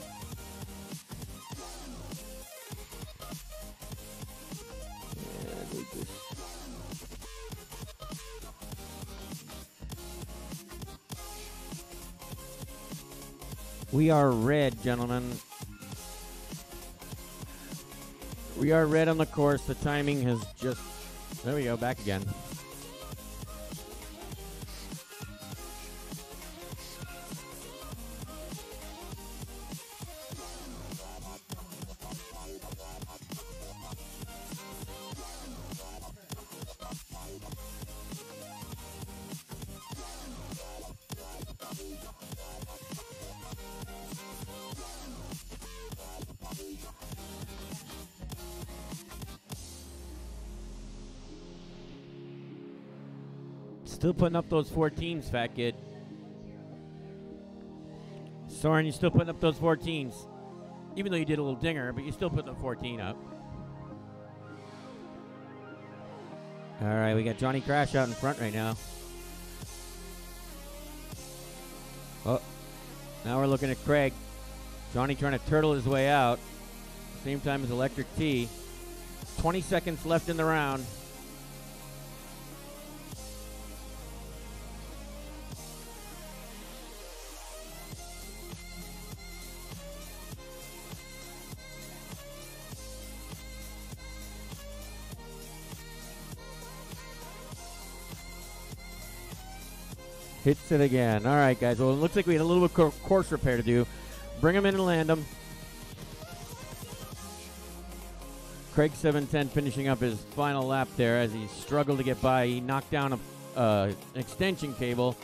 We are red, gentlemen. We are red on the course. The timing has just... There we go, back again. Still putting up those 14s, Fat Kid. Soren, you're still putting up those 14s. Even though you did a little dinger, but you still put the 14 up. All right, we got Johnny Crash out in front right now. Oh, now we're looking at Craig. Johnny trying to turtle his way out. Same time as Electric T. 20 seconds left in the round. Hits it again. All right, guys. Well, it looks like we had a little bit of course repair to do. Bring him in and land him. Craig 710 finishing up his final lap there as he struggled to get by. He knocked down an extension cable.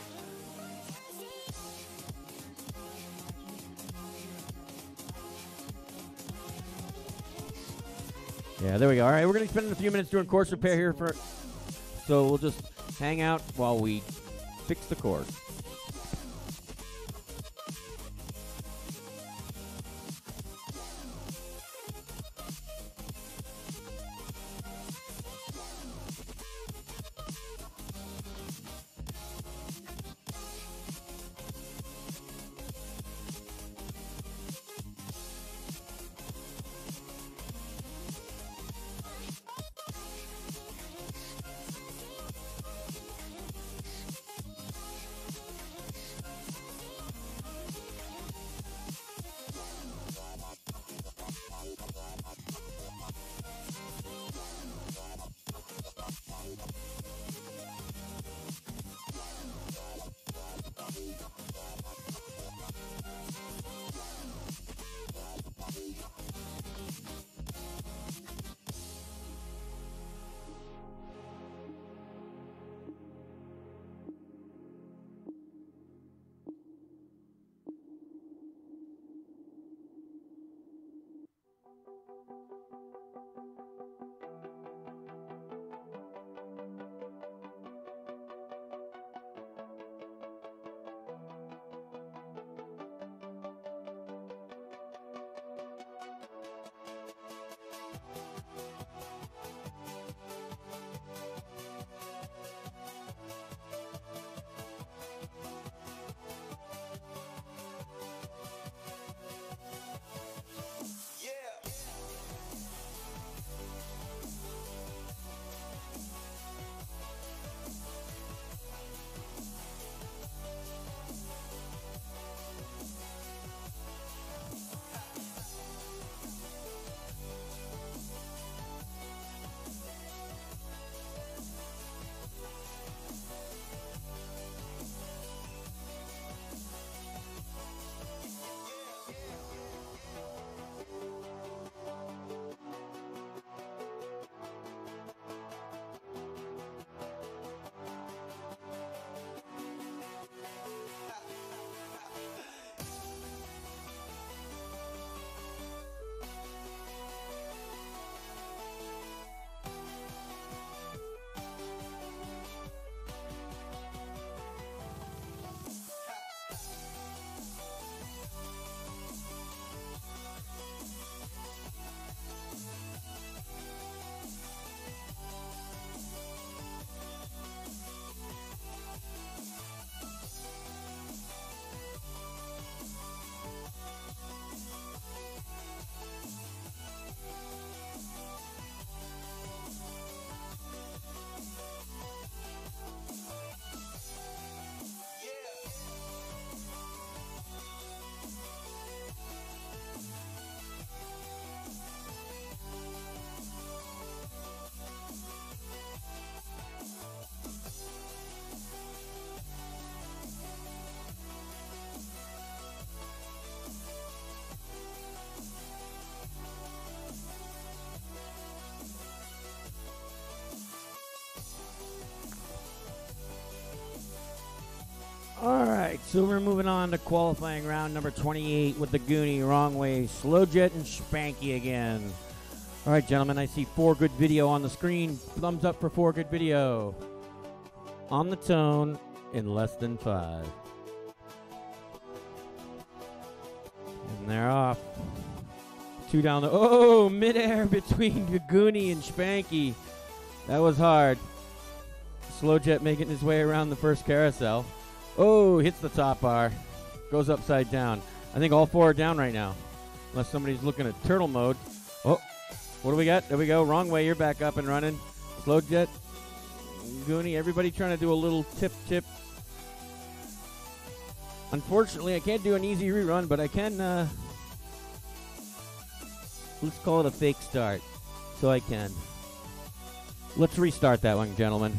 Yeah, there we go. All right, we're going to spend a few minutes doing course repair here. So we'll just hang out while we fix the course. So we're moving on to qualifying round number 28 with the Goonie, Wrong Way, Slow Jet, and Spanky again. All right, gentlemen, I see 4 good video on the screen. Thumbs up for 4 good video. On the tone in less than 5. And they're off. 2 down the... Oh, midair between the Goonie and Spanky. That was hard. Slow Jet making his way around the first carousel. Oh, hits the top bar. Goes upside down. I think all 4 are down right now. Unless somebody's looking at turtle mode. Oh, what do we got? There we go. Wrong Way. You're back up and running. Slow Jet. Goonie. Everybody trying to do a little tip. Unfortunately, I can't do an easy rerun, but I can, let's call it a fake start. So I can. Let's restart that one, gentlemen.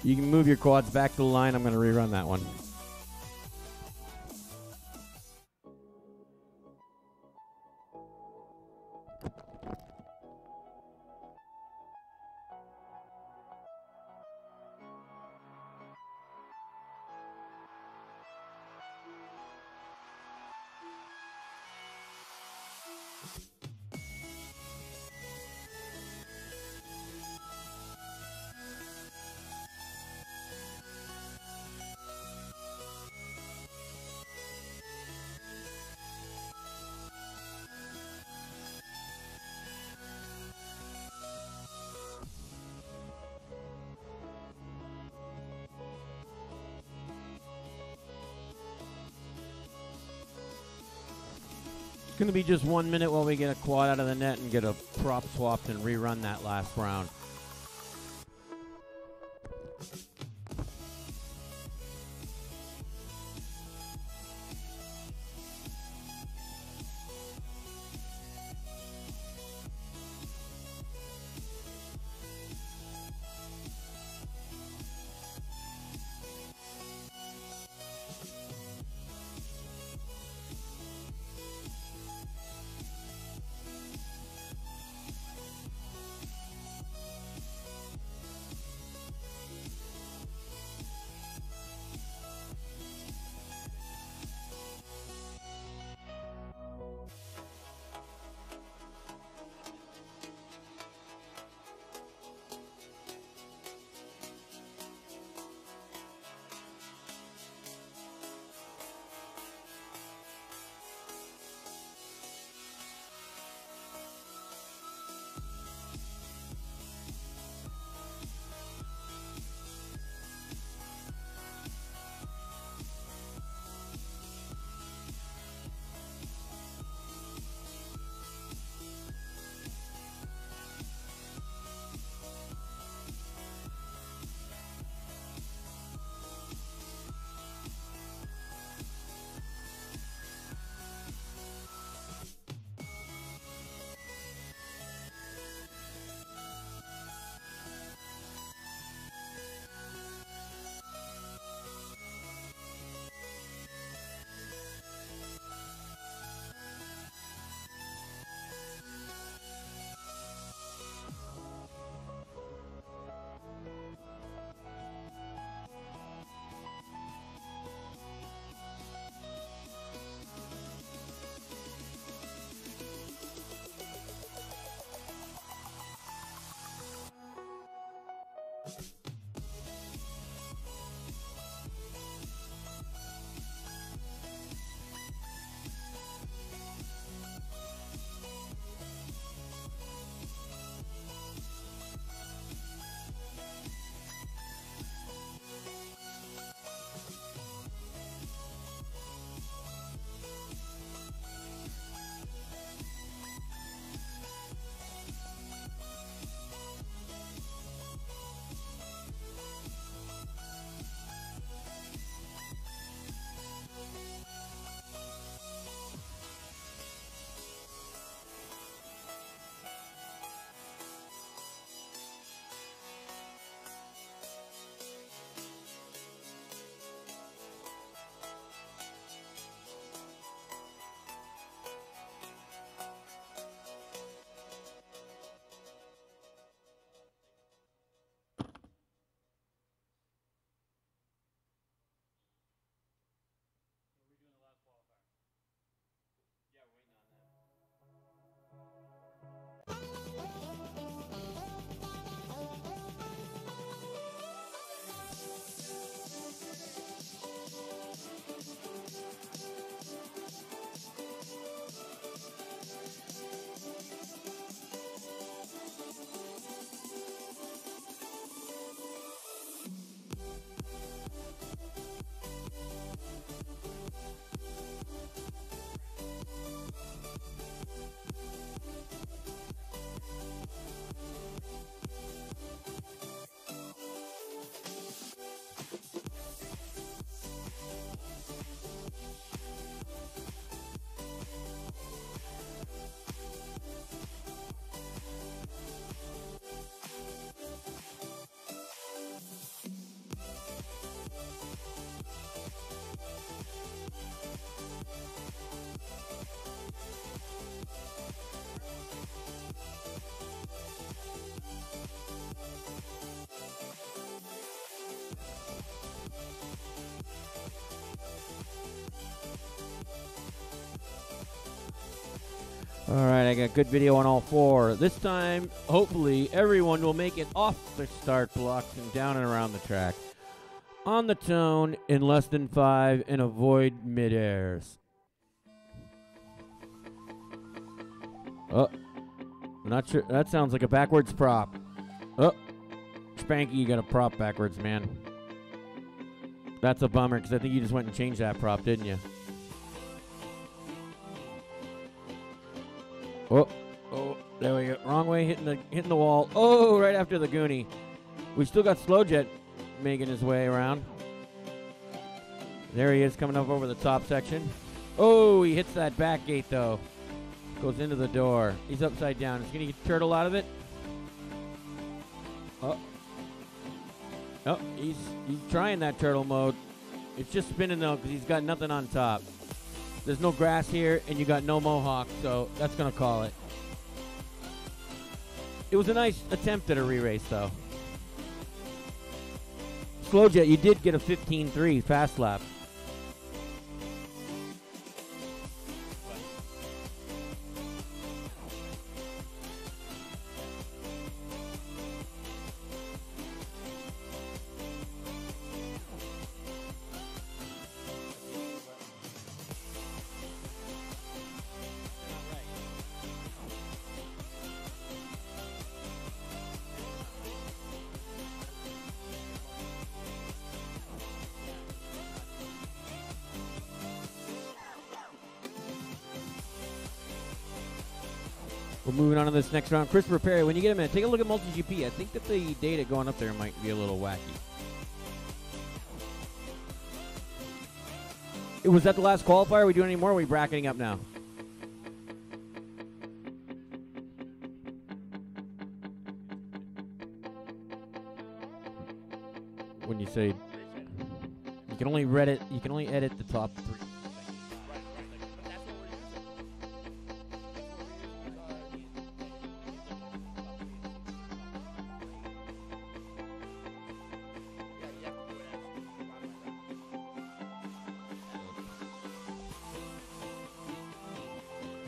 You can move your quads back to the line. I'm going to rerun that one. Going to be just 1 minute while we get a quad out of the net and get a prop swapped and rerun that last round. All right, I got good video on all four. This time, hopefully, everyone will make it off the start blocks and down and around the track. On the tone in less than 5 and avoid mid-airs. Oh, not sure. That sounds like a backwards prop. Oh, Spanky, you got a prop backwards, man. That's a bummer because I think you just went and changed that prop, didn't you? Oh, there we go. Wrong way, hitting the wall. Oh, right after the Goonie. We still got Slowjet making his way around. There he is coming up over the top section. Oh, he hits that back gate though. Goes into the door. He's upside down. He's gonna get turtle out of it. Oh, he's trying that turtle mode. It's just spinning though because he's got nothing on top. There's no grass here, and you got no mohawk, so that's going to call it. It was a nice attempt at a re-race, though. Slowjet, you did get a 15.3 fast lap. We're moving on to this next round. Christopher Perry, when you get a minute, take a look at MultiGP. I think that the data going up there might be a little wacky. Was that the last qualifier? Are we doing any more? Or are we bracketing up now? When you say you can only edit the top 3.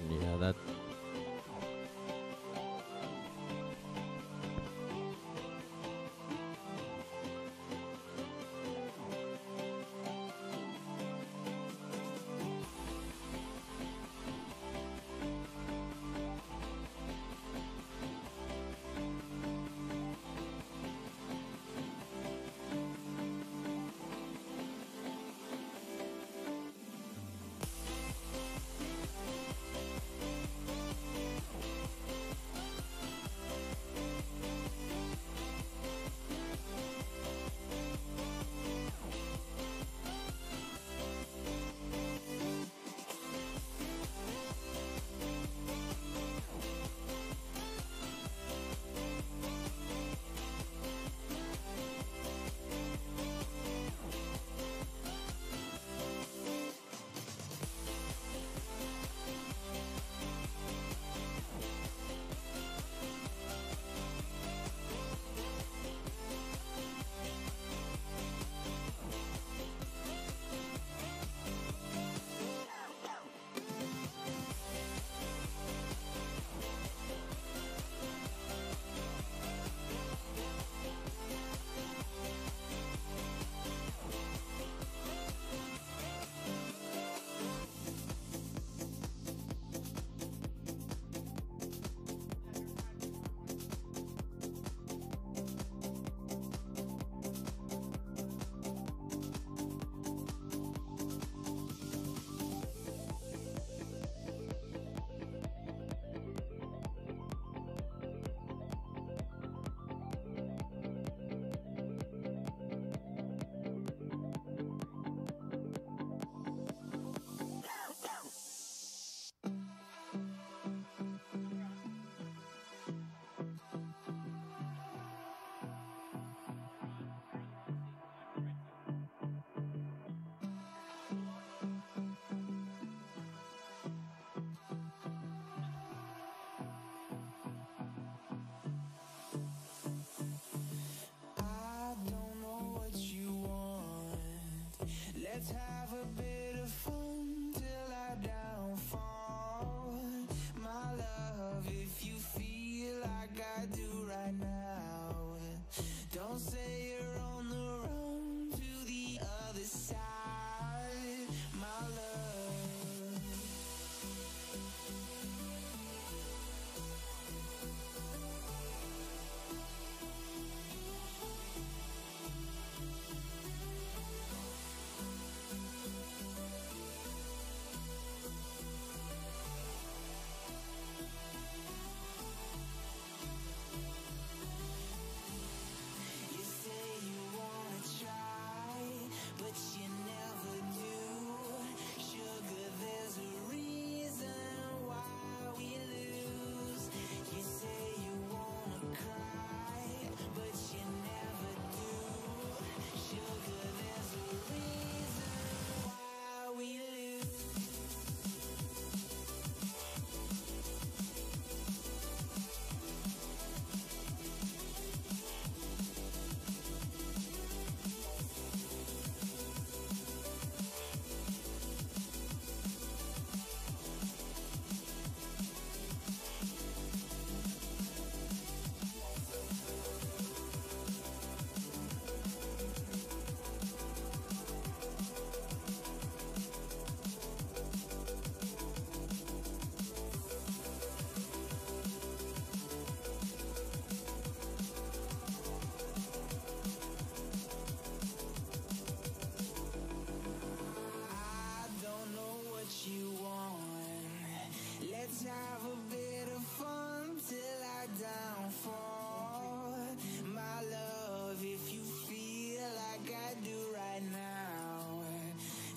Yeah, that. Let's have a bit of fun till I downfall. My love, if you feel like I do right now, don't say you're on the run to the other side, my love. You say you wanna try, but you never do. Sugar, there's a reason why we lose. You say you wanna cry, but you never do. Sugar, there's a reason why we lose. I don't know what you want. Let's have a bit of fun till I downfall. My love, if you feel like I do right now,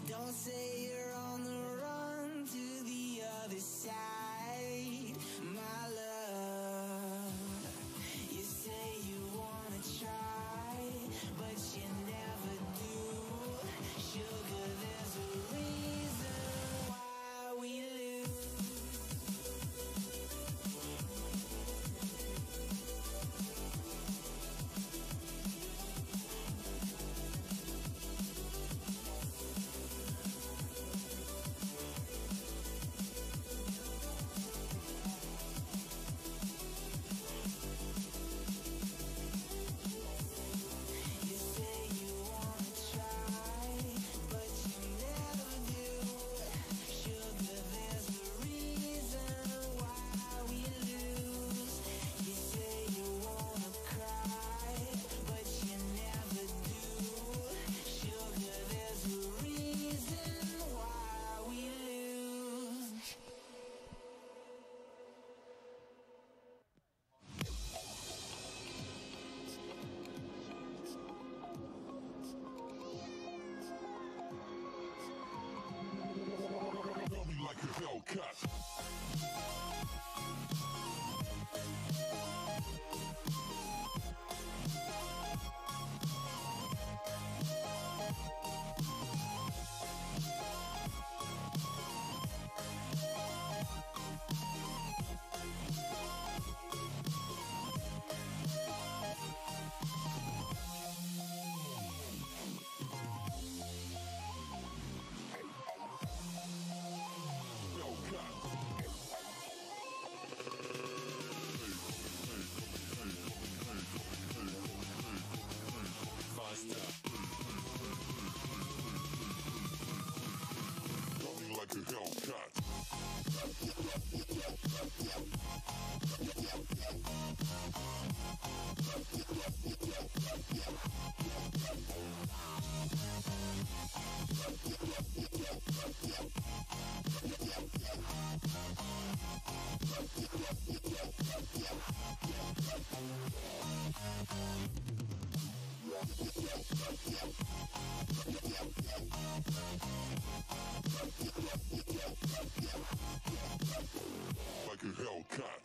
don't say you're on the run to the other side, my love. You say you wanna try, but you never do. Sugar, there's a reason why we lose. You say you wanna try, but you never do. Sugar, there's a reason why we lose. You say you wanna cry, but you never do. Sugar, there's a reason why we lose. Tell me like a Hellcat. Coming like a Hellcat. Like a Hellcat.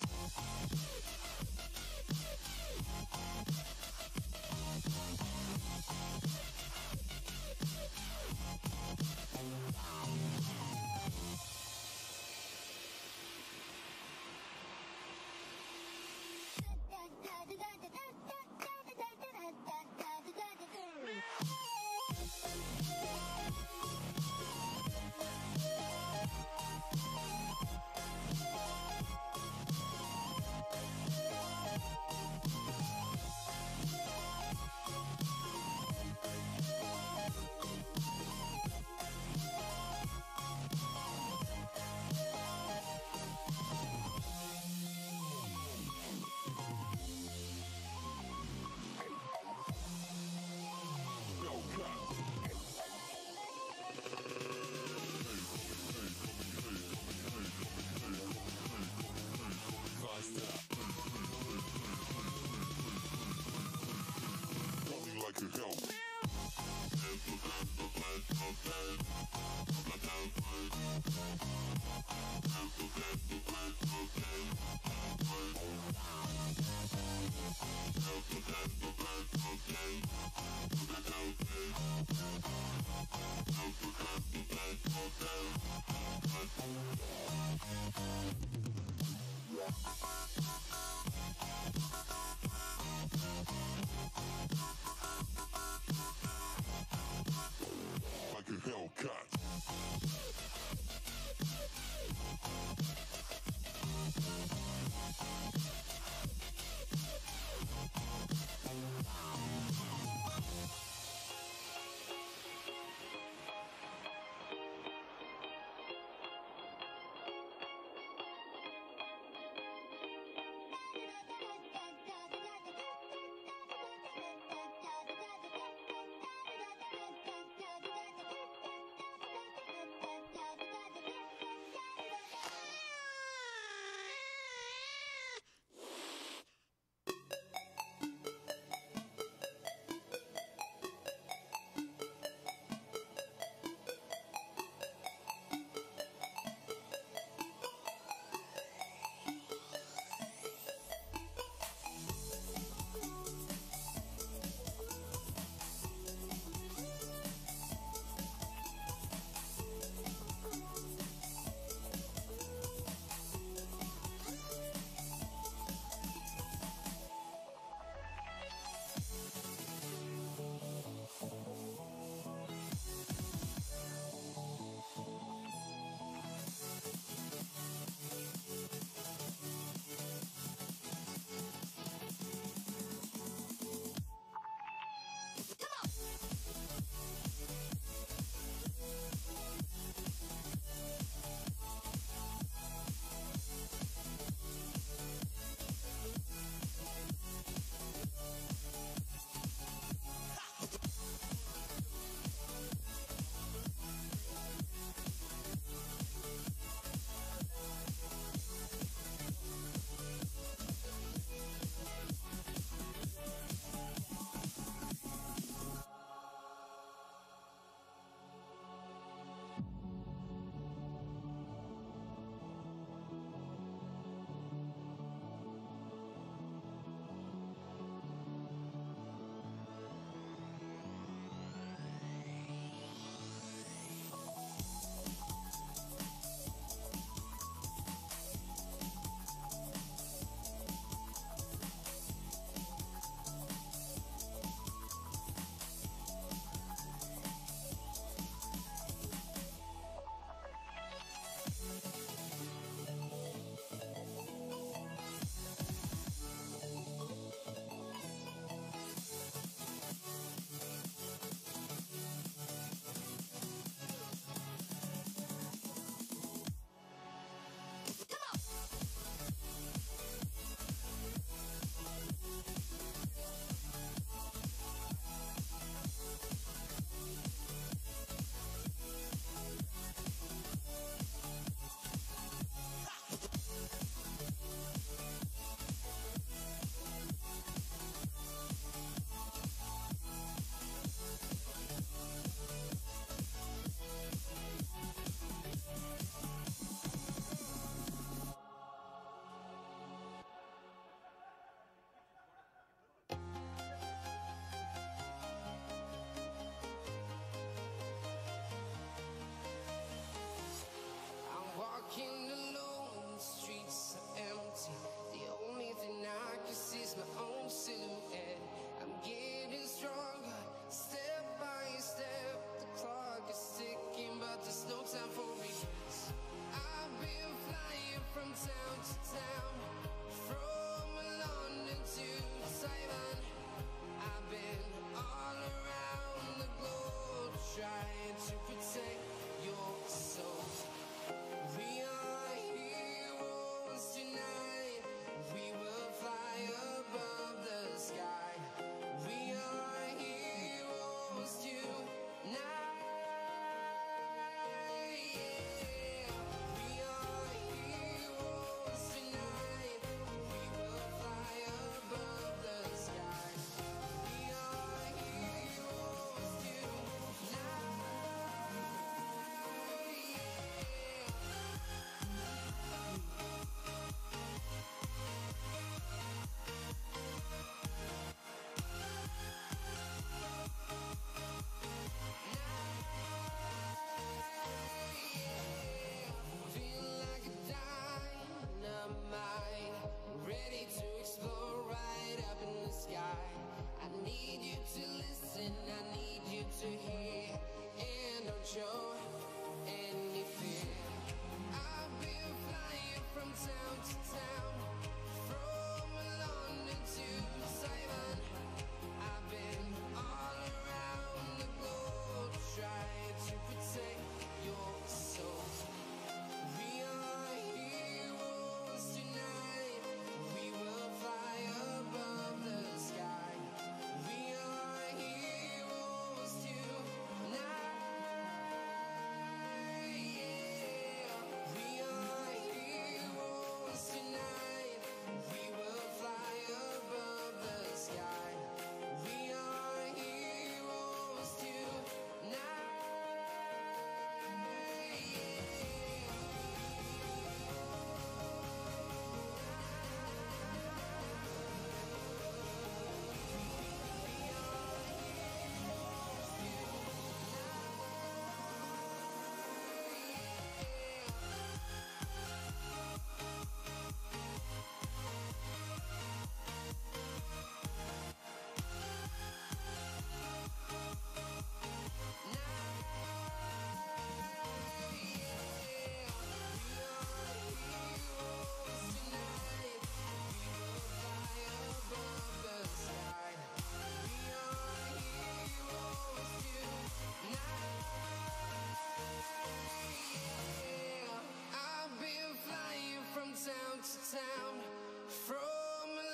to town, from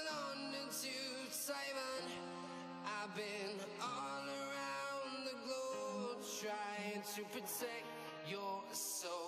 London to Taiwan. I've been all around the globe trying to protect your soul.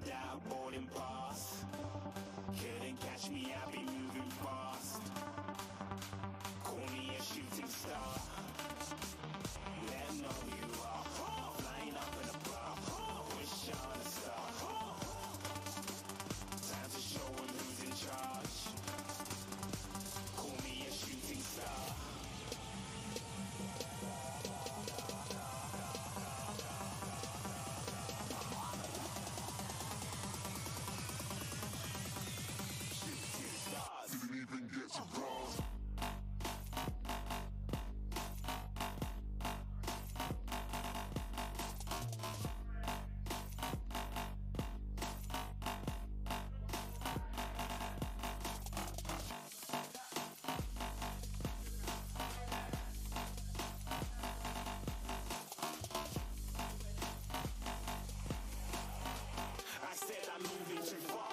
without boarding pass. Couldn't catch me, I'll be moving fast. Call me a shooting star. Let 'em know who you are. Flying up in a bar. Wish on a star. Time to show 'em who's in charge. Call me a shooting star. Didn't even get to grasp. I said I'm moving too far.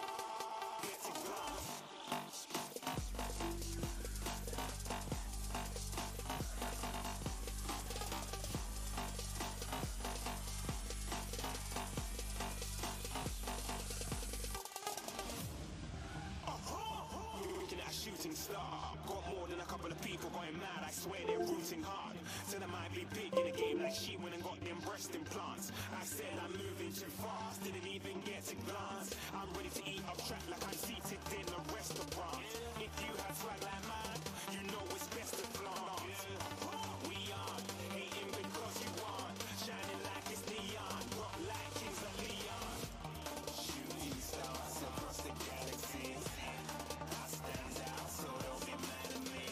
Get to glass. Looking at a shooting star. Got more than a couple of people going mad. I swear they're rooting hard. Said I might be big in the game like she went and got them breast implants. I said I'm moving too fast. Didn't even get to glance. I'm ready to eat up track like I'm seated in a restaurant. If you have swag like mine, you know it's best to flaunt. We aren't hating because you aren't. Shining like it's neon. Rock like kings of Leon. Shooting stars across the galaxy. I stand out, so don't be mad at me.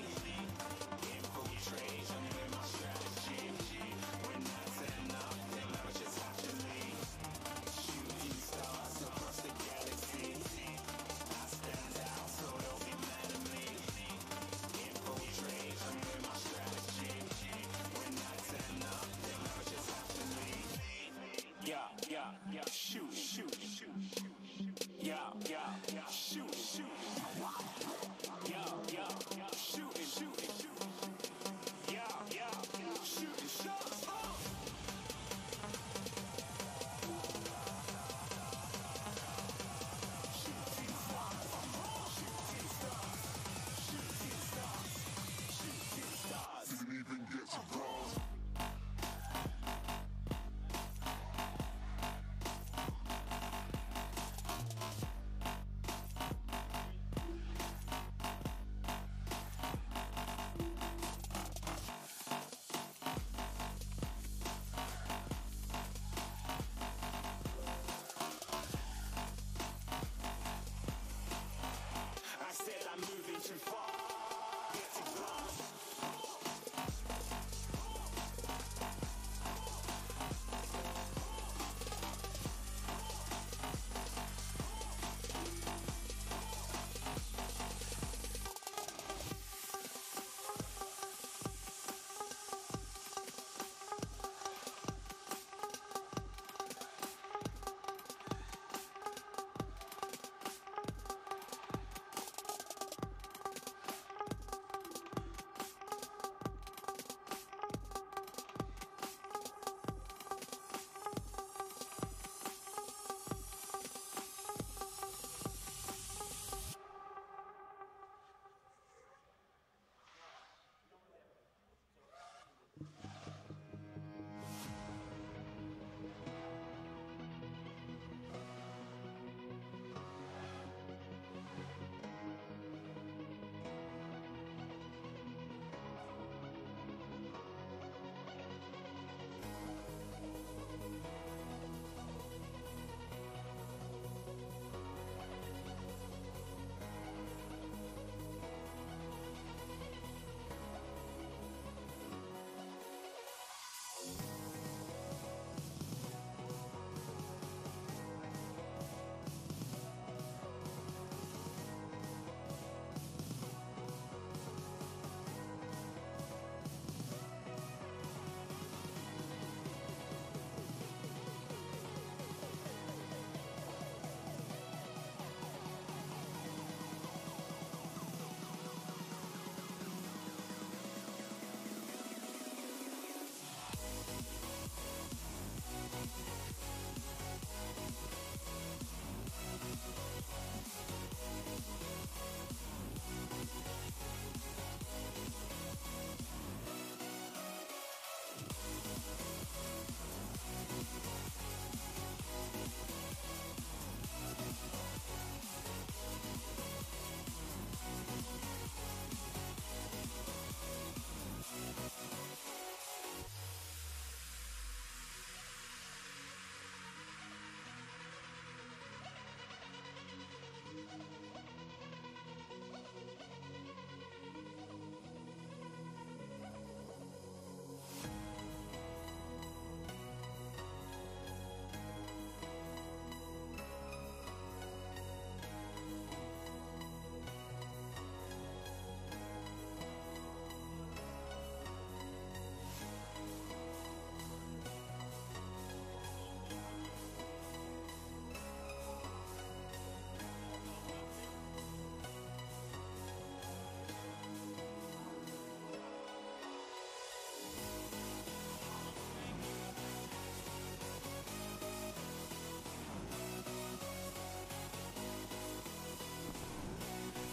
Infiltration with my strategy. When I turn up, then I just have to leave. Shooting stars across the galaxy.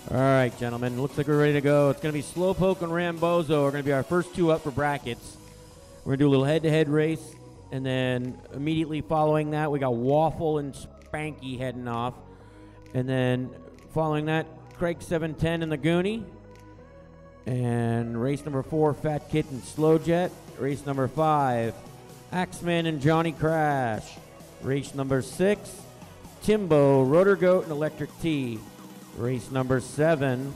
All right, gentlemen. Looks like we're ready to go. It's going to be Slowpoke and Rambozo are going to be our first two up for brackets. We're going to do a little head-to-head race, and then immediately following that, we got Waffle and Spanky heading off. And then following that, Craig 710 and the Goonie. And race number 4, Fat Kid and Slow Jet. Race number 5, Axeman and Johnny Crash. Race number 6, Timbo, Rotor Goat, and Electric T. Race number 7,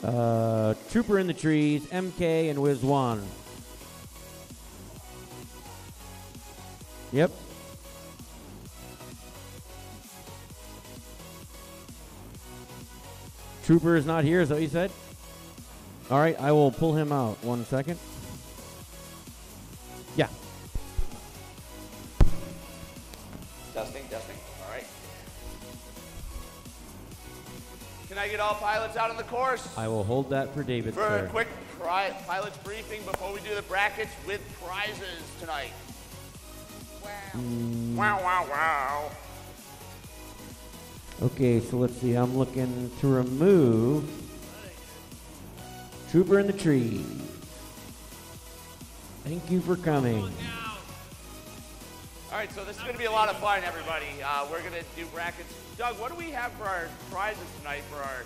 Trooper in the Trees, MK, and Wiz One. Yep. Trooper is not here, is that what you said? All right, I will pull him out. 1 second. Yeah. Testing. All right. Can I get all pilots out on the course? I will hold that for David, For sir. a quick pilot's briefing before we do the brackets with prizes tonight. Wow. Okay, so let's see. I'm looking to remove Trooper in the Trees. Thank you for coming. All right, so this is going to be a lot of fun, everybody. We're going to do brackets. Doug, what do we have for our prizes tonight for our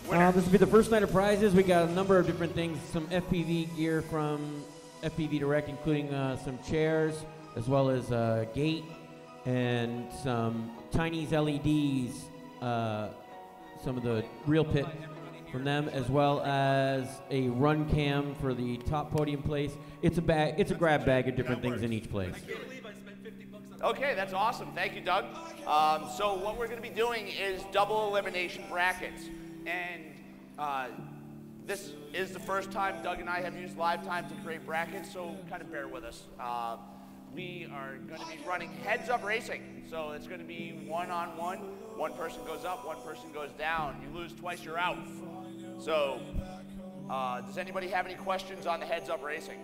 winners? This will be the first night of prizes. We got a number of different things. Some FPV gear from FPV Direct, including some chairs, as well as a gate, and some Chinese LEDs, some of the real pit from them, as well as a run cam for the top podium place. It's a bag. It's a grab bag of different things in each place. Okay, that's awesome. Thank you, Doug. So what we're going to be doing is double elimination brackets. And this is the first time Doug and I have used live time to create brackets, so kind of bear with us. We are going to be running heads-up racing. So it's going to be one-on-one. One person goes up, one person goes down. You lose twice, you're out. So does anybody have any questions on the heads-up racing?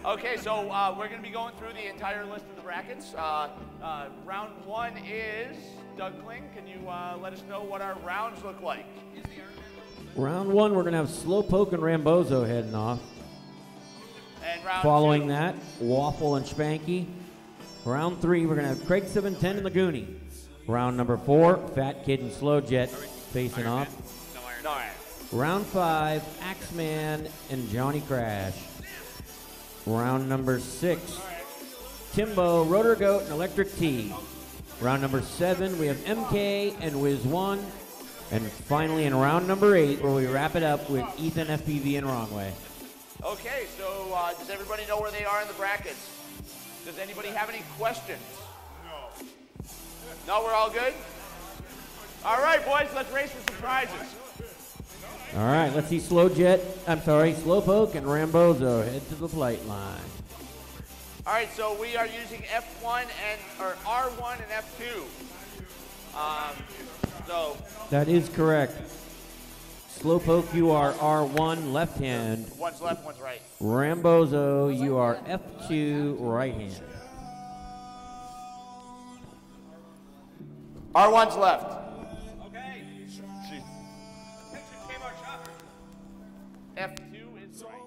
Okay, so we're going to be going through the entire list of the brackets. Round 1 is Doug Kling. Can you let us know what our rounds look like? Round 1, we're going to have Slowpoke and Rambozo heading off. And round Following 2. that, Waffle and Spanky. Round 3, we're going to have Craig 710 and the Goonie. Round number 4, Fat Kid and Slow Jet facing off. No iron. Round 5, Axeman and Johnny Crash. Round number 6, Timbo, Rotor Goat, and Electric T. Round number 7, we have MK and Wiz One. And finally, in round number 8, where we wrap it up with Ethan, FPV, and Wrongway. Okay, so does everybody know where they are in the brackets? Does anybody have any questions? No. No, we're all good? All right, boys, let's race for some prizes. All right, let's see Slowpoke and Rambozo head to the flight line. All right, so we are using R1 and F2. So That is correct. Slowpoke, you are R1 left hand. one's left, one's right. Rambozo, you are F2 right hand. R1's left. Okay. Picture Kmart shopper. F2 is right.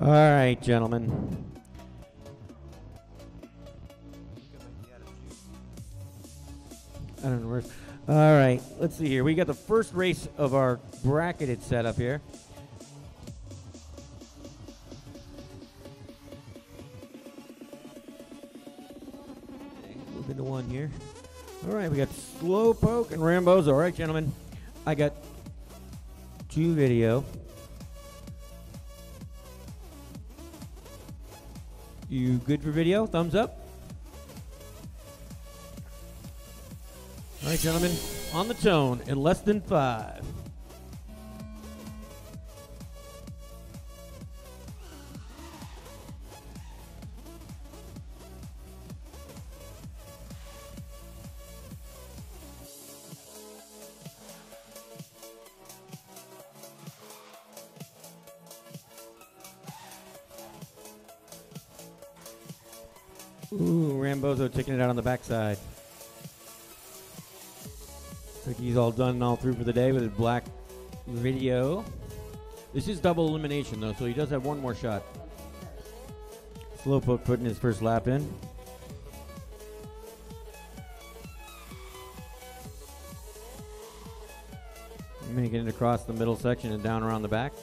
All right, gentlemen. I don't know where. All right, let's see here. We got the first race of our bracketed setup here. Move into one here. All right, we got Slowpoke and Rambozo. All right, gentlemen. I got 2 video. You good for video? Thumbs up. All right, gentlemen. On the tone in less than 5. Ooh, Rambozo taking it out on the backside. Looks like he's all done and all through for the day with his black video. This is double elimination, though, so he does have one more shot. Slowpoke putting his first lap in. Making it across the middle section and down around the back.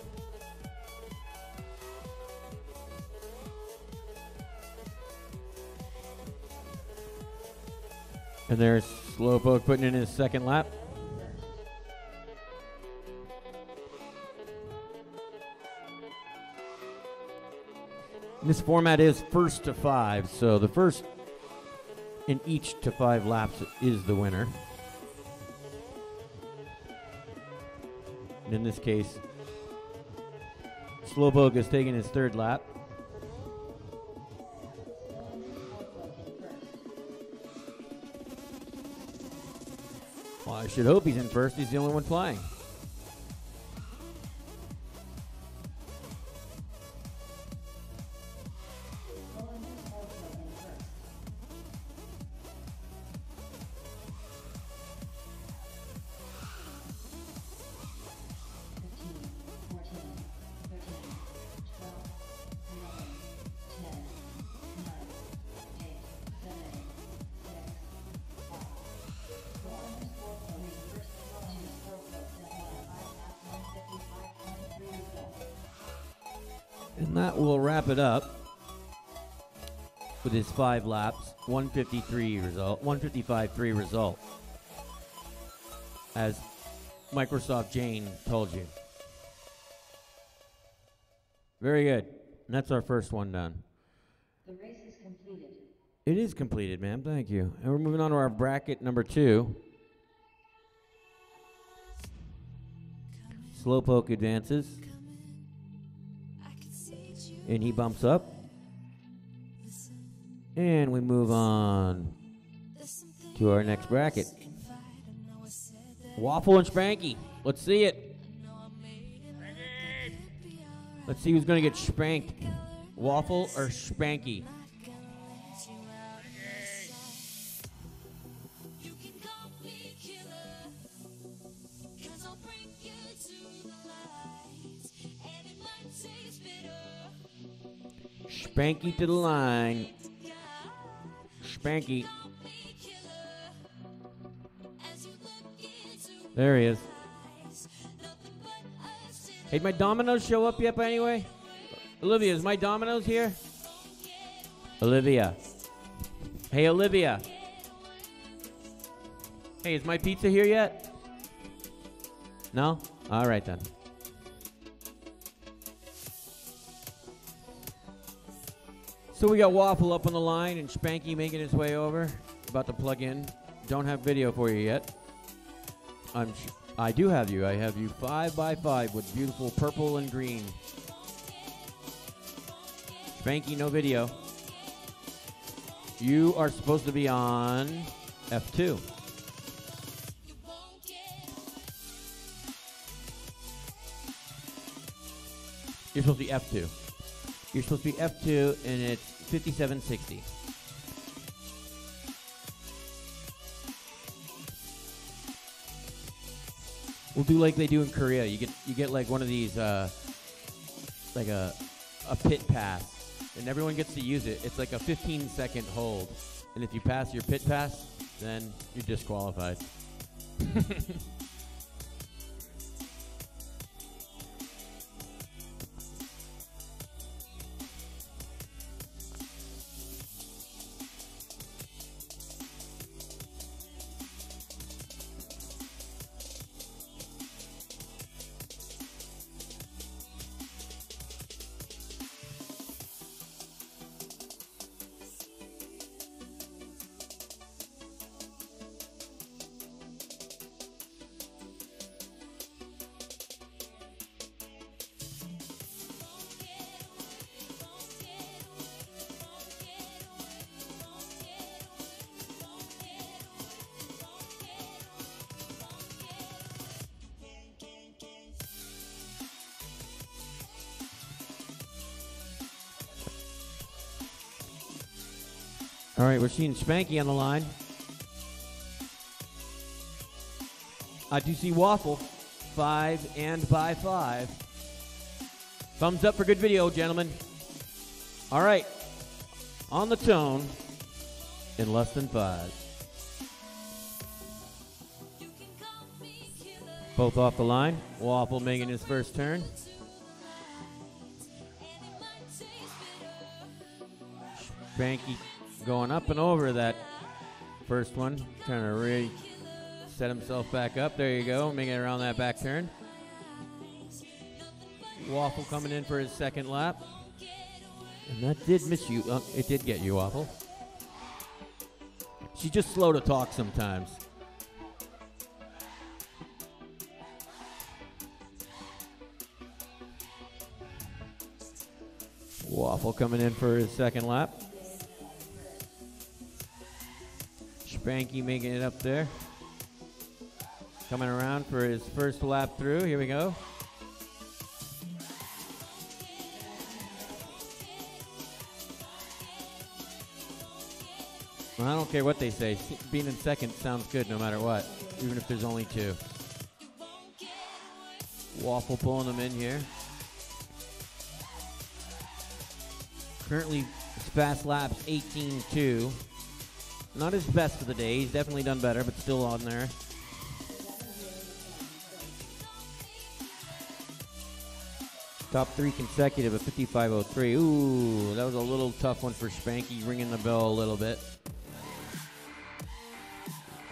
And there's Slowpoke putting in his second lap. This format is first to 5, so the first in each to 5 laps is the winner. And in this case, Slowpoke is taking his 3rd lap. Well, I should hope he's in first. He's the only one flying. And that will wrap it up with his 5 laps, 153 result, 155.3 result, as Microsoft Jane told you. Very good. And that's our first one done. The race is completed. It is completed, ma'am. Thank you. And we're moving on to our bracket number 2. Slowpoke advances. And he bumps up. And we move on to our next bracket. Waffle and Spanky. Let's see it. Let's see who's going to get spanked. Waffle or Spanky? Spanky to the line. Spanky. There he is. Hey, my Domino's show up yet by any way? Olivia, is my Domino's here? Olivia. Hey, Olivia. Hey, is my pizza here yet? No? All right, then. So we got Waffle up on the line and Spanky making his way over. About to plug in. Don't have video for you yet. I do have you. I have you 5x5 with beautiful purple and green. Spanky, no video. You are supposed to be on F2. You're supposed to be F2. You're supposed to be F2, and it's 5760. We'll do like they do in Korea. You get like one of these, like a a pit pass, and everyone gets to use it. It's like a 15-second hold, and if you pass your pit pass, then you're disqualified. All right, we're seeing Spanky on the line. I do see Waffle, 5 and by 5. Thumbs up for good video, gentlemen. All right, on the tone in less than 5. Both off the line. Waffle making his first turn. Spanky going up and over that first one, trying to really set himself back up. There you go, making it around that back turn. Waffle coming in for his second lap. And that did miss you. It did get you, Waffle. She's just slow to talk sometimes. Waffle coming in for his second lap. Spanky making it up there. Coming around for his first lap through. Here we go. Well, I don't care what they say. Being in second sounds good no matter what, even if there's only 2. Waffle pulling them in here. Currently, his fast laps 18.2. Not his best of the day. He's definitely done better, but still on there. Top 3 consecutive at 55.03. Ooh, that was a little tough one for Spanky, ringing the bell a little bit.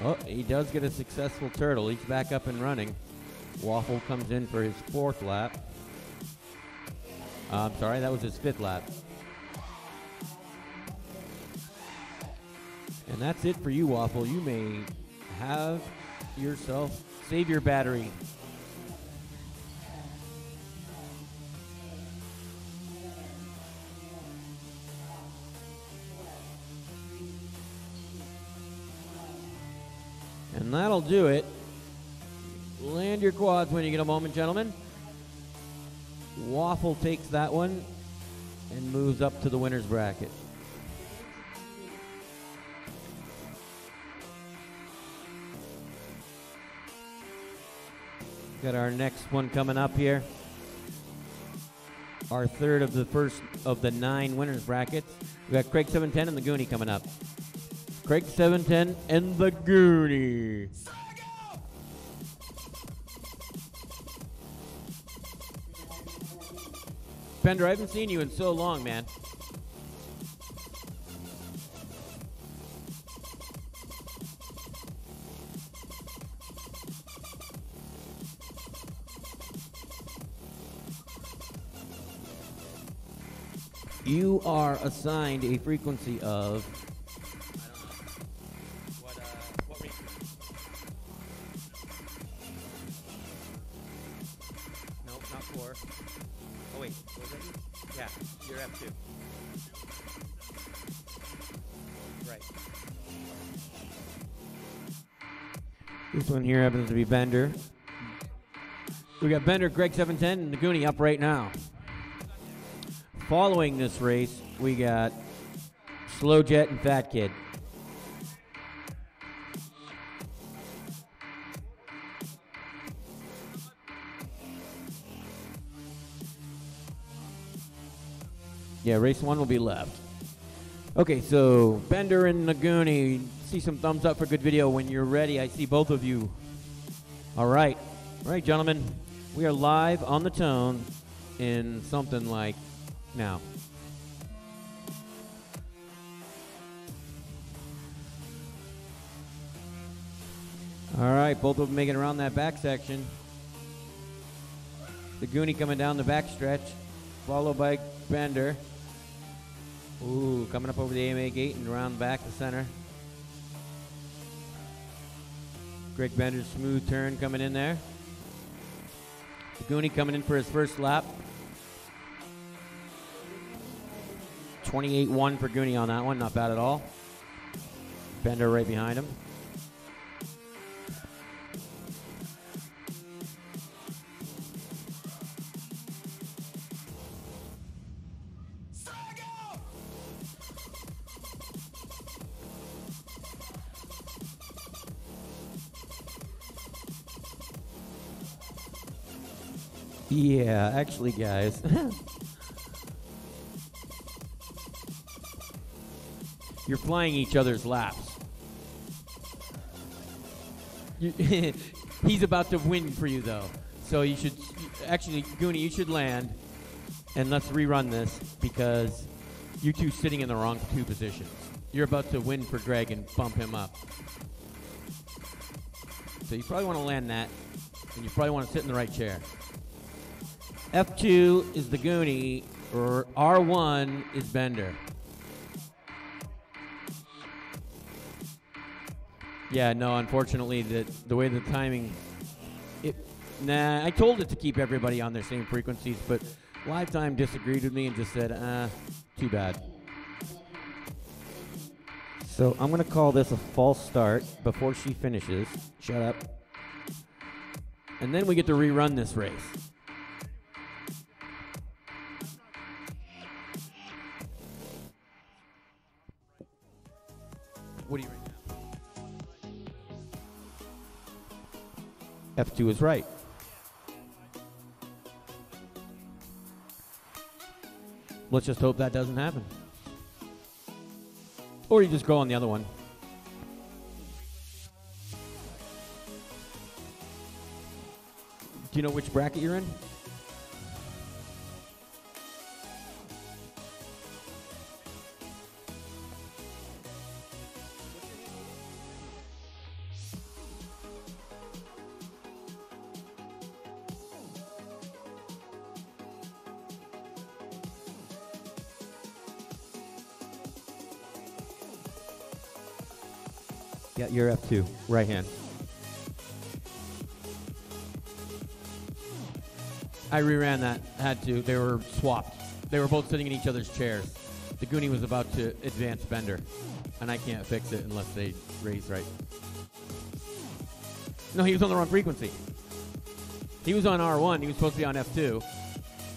Oh, he does get a successful turtle. He's back up and running. Waffle comes in for his 4th lap. I'm sorry, that was his 5th lap. And that's it for you, Waffle. You may have yourself, save your battery. And that'll do it. Land your quads when you get a moment, gentlemen. Waffle takes that one and moves up to the winner's bracket. Got our next one coming up here. Our third of the first of the 9 winners brackets. We got Craig 710 and the Goonie coming up. Craig 710 and the Goonie. Bender, I haven't seen you in so long, man. You are assigned a frequency of... What week? No, not 4. Oh, wait. Was that you? Yeah, you're F2. Right. This one here happens to be Bender. We got Bender, Greg 710, and the Goonie up right now. Following this race, we got Slow Jet and Fat Kid. Yeah, race 1 will be left. Okay, so Bender and Naguni, see some thumbs up for good video when you're ready. I see both of you. All right, gentlemen, we are live on the tone in something like now. All right, both of them making around that back section. The Goonie coming down the back stretch, followed by Bender. Ooh, coming up over the AMA gate and around back to center. Greg Bender's smooth turn coming in there. The Goonie coming in for his first lap. 28-1 for Goonie on that one, not bad at all. Bender right behind him. Yeah, actually, guys. You're flying each other's laps. He's about to win for you, though. So you should... Actually, Goonie, you should land. And let's rerun this, because you two sitting in the wrong two positions. You're about to win for Greg and bump him up. So you probably want to land that, and you probably want to sit in the right chair. F2 is the Goonie, or R1 is Bender. Yeah, no, unfortunately, the way the timing... I told it to keep everybody on their same frequencies, but Lifetime disagreed with me and just said, too bad. So I'm going to call this a false start before she finishes. Shut up. And then we get to rerun this race. What do you rate now? F2 is right. Let's just hope that doesn't happen. Or you just go on the other one. Do you know which bracket you're in? Yeah, you're F2, right hand. I reran that, had to. They were swapped. They were both sitting in each other's chairs. The Goonie was about to advance Bender, and I can't fix it unless they raise right. No, he was on the wrong frequency. He was on R1, he was supposed to be on F2,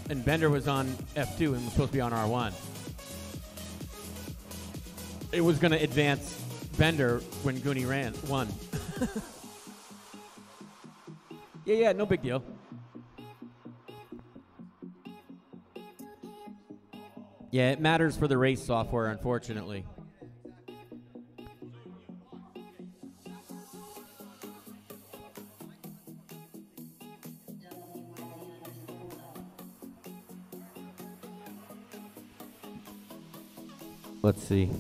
and Bender was on F2 and was supposed to be on R1. It was going to advance Bender when Goonie won. Yeah, no big deal. Yeah, it matters for the race software, unfortunately. Let's see.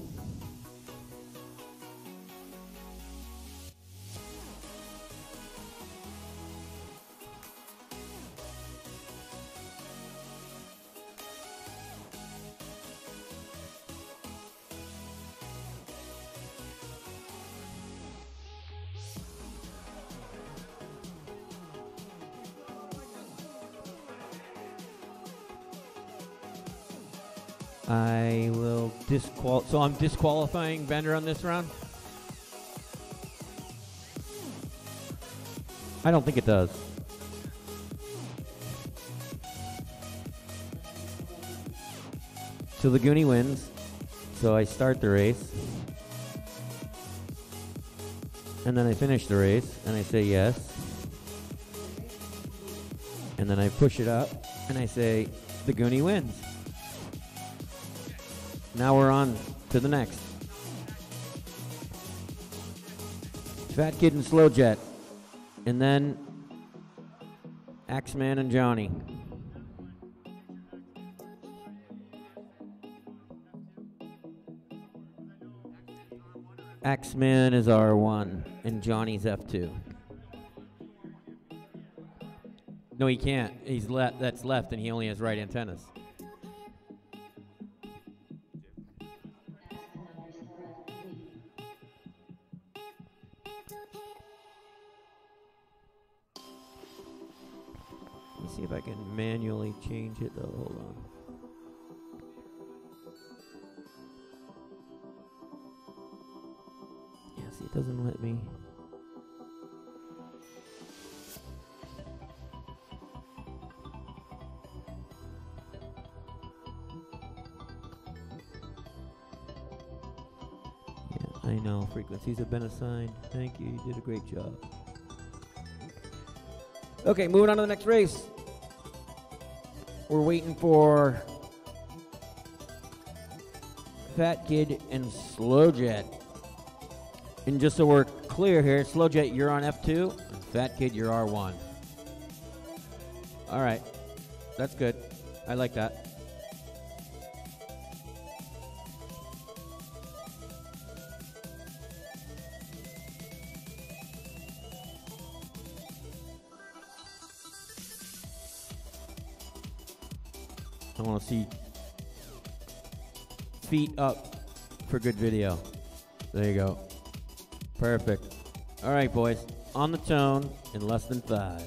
I will so I'm disqualifying Bender on this round? I don't think it does. So the Goonie wins. So I start the race. And then I finish the race and I say yes. And then I push it up and I say the Goonie wins. Now we're on to the next. Fat Kid and Slow Jet. And then Axeman and Johnny. Axeman is R1 and Johnny's F2. No, he can't. He's left. That's left, and he only has right antennas. Let me see if I can manually change it, though. Hold on. Yeah, see, it doesn't let me. I know, frequencies have been assigned. Thank you, you did a great job. Okay, moving on to the next race. We're waiting for Fat Kid and Slow Jet. And just so we're clear here, Slow Jet, you're on F2, and Fat Kid, you're R1. All right, that's good. I like that. I want to see feet up for good video. There you go. Perfect. All right, boys. On the tone in less than 5.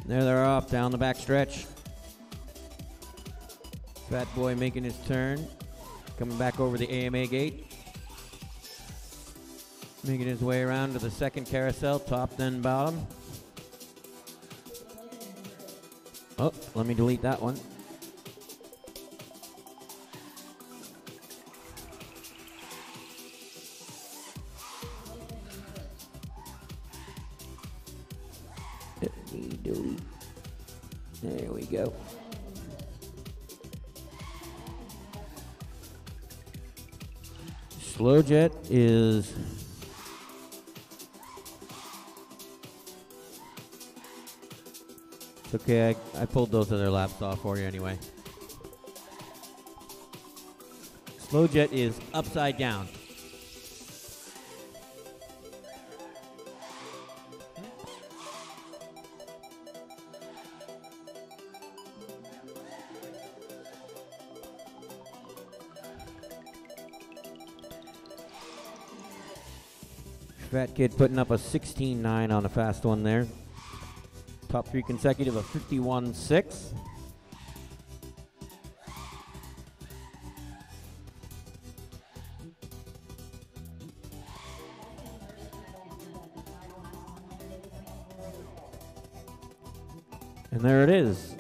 There they're off down the back stretch. Fat Boy making his turn. Coming back over the AMA gate. Making his way around to the second carousel, top then bottom. Oh, let me delete that one. Let me delete. There we go. Slow Jet is it's okay, I pulled those other laps off for you anyway. Slow Jet is upside down. Fat Kid putting up a 16.9 on a fast one there. Top 3 consecutive of 51.6. And there it is.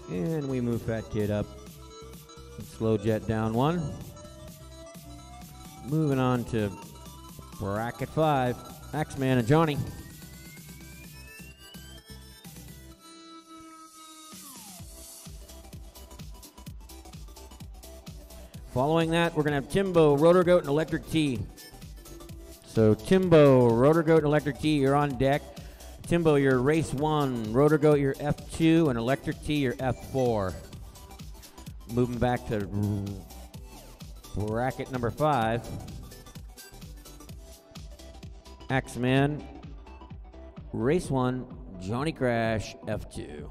And we move Fat Kid up. Slow Jet down 1. Moving on to bracket 5. Axeman and Johnny. Following that, we're going to have Timbo, Rotor Goat, and Electric T. So Timbo, Rotor Goat, and Electric T, you're on deck. Timbo, you're race 1. Rotor Goat, you're F2. And Electric T, you're F4. Moving back to bracket number 5. Axeman, race 1, Johnny Crash, F2.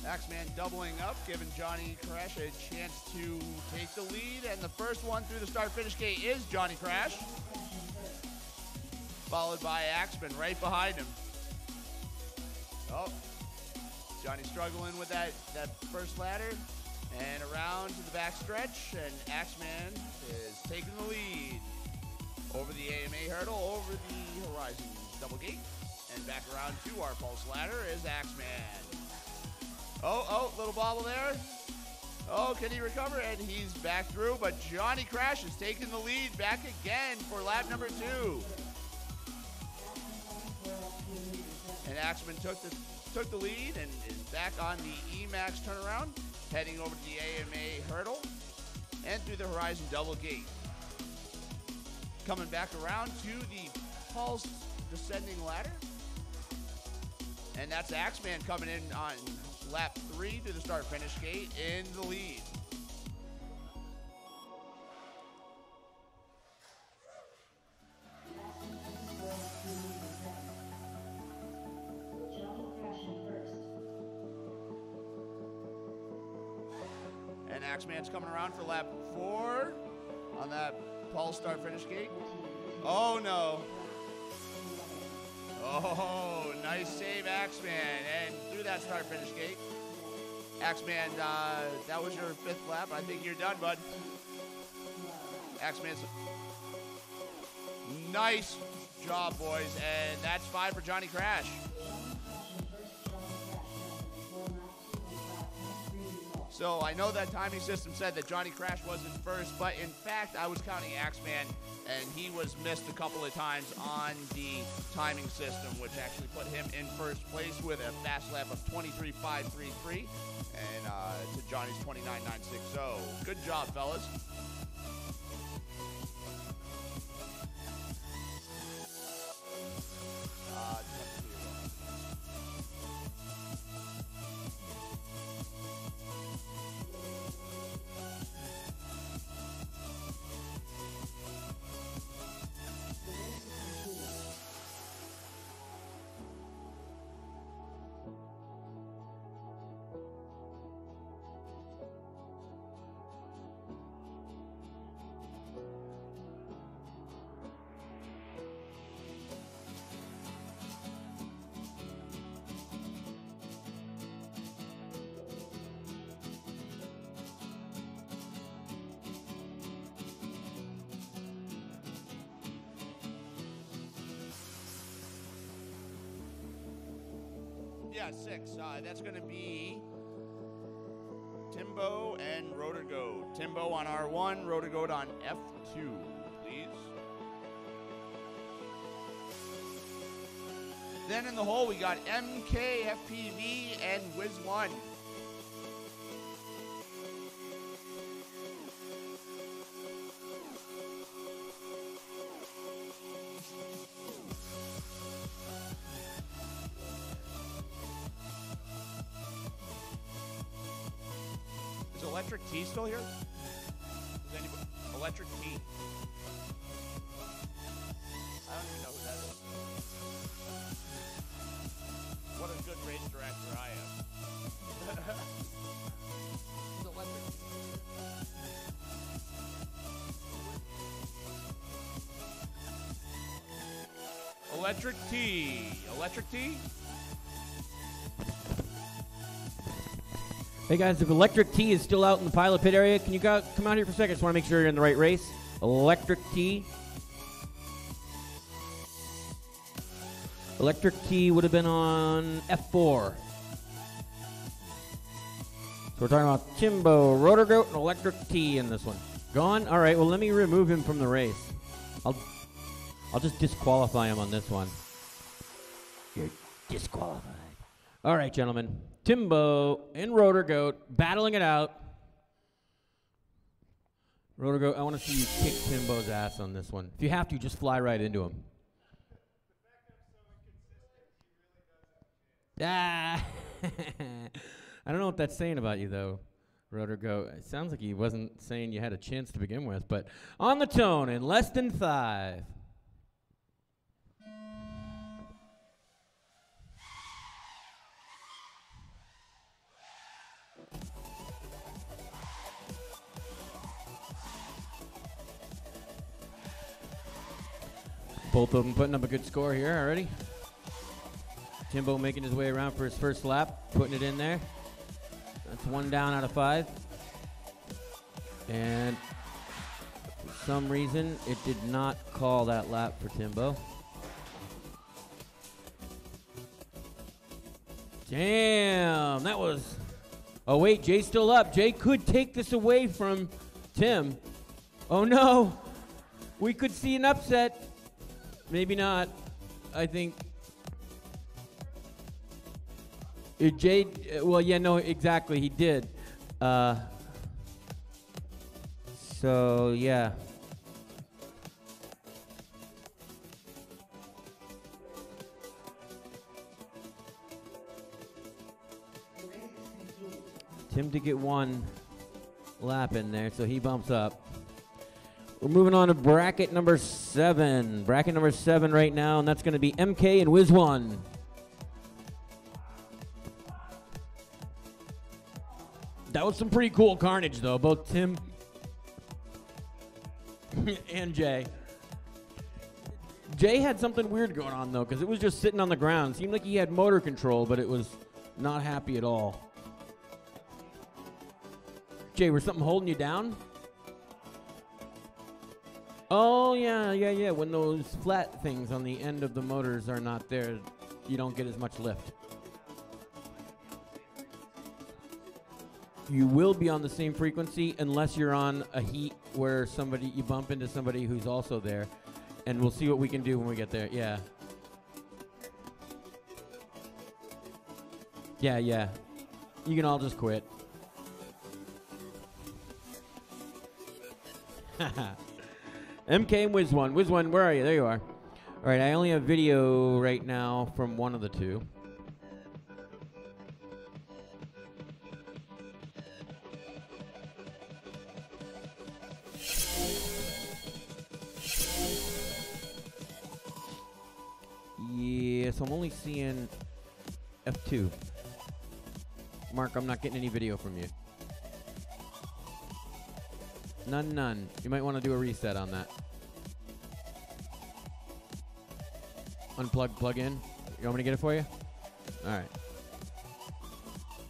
Axeman doubling up, giving Johnny Crash a chance to take the lead, and the first one through the start-finish gate is Johnny Crash, followed by Axeman right behind him. Oh, Johnny struggling with that first ladder, and around to the back stretch, and Axeman is taking the lead over the AMA hurdle, over the Horizon double gate, and back around to our pulse ladder is Axeman. Oh, little bobble there. Oh, can he recover? And he's back through, but Johnny Crash is taking the lead back again for lap number 2. And Axeman took the lead and is back on the E-Max turnaround, heading over to the AMA hurdle and through the Horizon double gate. Coming back around to the Pulse descending ladder. And that's Axeman coming in on lap 3 to the start-finish gate in the lead. And Axeman's coming around for lap 4 on that Pulse start-finish gate. Oh no. Oh, nice save, Axeman, and through that start-finish gate. Axeman, that was your 5th lap. I think you're done, bud. Axeman's nice job, boys, and that's 5 for Johnny Crash. So I know that timing system said that Johnny Crash was in first, but in fact, I was counting Axeman, and he was missed a couple of times on the timing system, which actually put him in first place with a fast lap of 23.533, and to Johnny's 29.960. So good job, fellas. Yeah, 6. That's going to be Timbo and Rotorgoat. Timbo on R1, Rotorgoat on F2, please. Then in the hole, we got MK, FPV, and Wiz1. Electric T still here? Is anybody? Electric T. I don't even know who that is. What a good race director I am. Who's Electric T? Electric T. Electric T? Hey guys, if Electric T is still out in the pilot pit area, can you come out here for a second? I just want to make sure you're in the right race. Electric T. Electric T would have been on F4. So we're talking about Timbo, Rotorgoat, and Electric T in this one. Gone? All right, well, let me remove him from the race. I'll just disqualify him on this one. You're disqualified. All right, gentlemen. Timbo and Rotorgoat battling it out. Rotorgoat, I want to see you kick Timbo's ass on this one. If you have to, just fly right into him. Ah! I don't know what that's saying about you, though, Rotorgoat. It sounds like he wasn't saying you had a chance to begin with, but on the tone in less than 5. Both of them putting up a good score here already. Timbo making his way around for his first lap, putting it in there. That's 1 down out of 5. And for some reason, it did not call that lap for Timbo. Damn, that was... Oh, wait, Jay's still up. Jay could take this away from Tim. Oh, no. We could see an upset. Maybe not. I think... Jay... Well, yeah, no, exactly. He did. So, yeah. Tim to get 1 lap in there, so he bumps up. We're moving on to bracket number 7. Bracket number 7 right now, and that's going to be MK and Wiz1. That was some pretty cool carnage, though. Both Tim and Jay. Jay had something weird going on, though, because it was just sitting on the ground. Seemed like he had motor control, but it was not happy at all. Jay, was something holding you down? Oh, yeah. When those flat things on the end of the motors are not there, you don't get as much lift. You will be on the same frequency unless you're on a heat where you bump into somebody who's also there. And we'll see what we can do when we get there. Yeah. Yeah. You can all just quit. MK and Wiz1. Wiz1, where are you? There you are. All right, I only have video right now from one of the two. Yes, I'm only seeing F2. Mark, I'm not getting any video from you. None. You might want to do a reset on that. Unplug, plug in. You want me to get it for you? All right.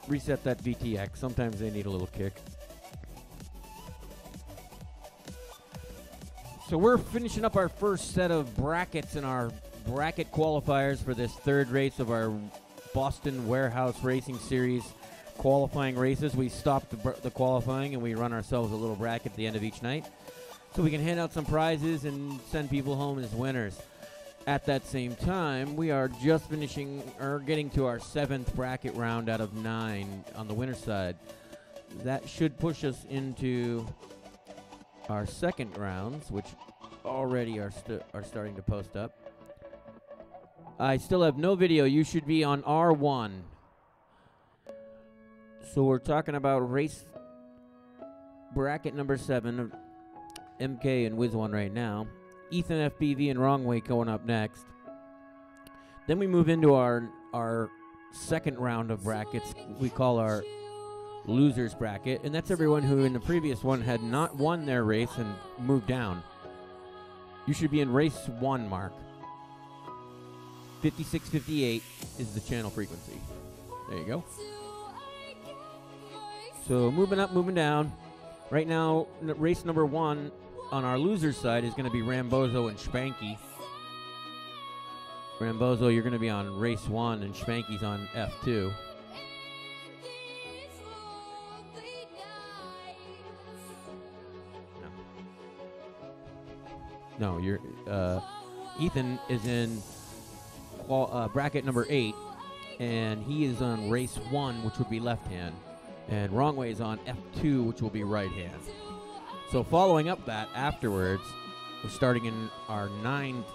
Reset that VTX. Sometimes they need a little kick. So we're finishing up our first set of brackets in our bracket qualifiers for this third race of our Boston Warehouse Racing Series qualifying races. We stop the qualifying and we run ourselves a little bracket at the end of each night so we can hand out some prizes and send people home as winners. At that same time, we are just finishing or getting to our 7th bracket round out of 9 on the winner's side. That should push us into our second rounds, which already are starting to post up. I still have no video. You should be on R1. So we're talking about race bracket number 7 of MK and Wiz1 right now. Ethan FPV and Wrong Way going up next. Then we move into our second round of brackets we call our losers bracket, and that's everyone who in the previous one had not won their race and moved down. You should be in race 1, Mark. 5658 is the channel frequency. There you go. So moving up, moving down. Right now, race number 1 on our loser's side is going to be Rambozo and Spanky. Rambozo, you're going to be on race 1, and Spanky's on F2. No, you're Ethan is in bracket number 8, and he is on race 1, which would be left hand. And Wrong Way is on F2, which will be right hand. So following up that afterwards, we're starting in our 9th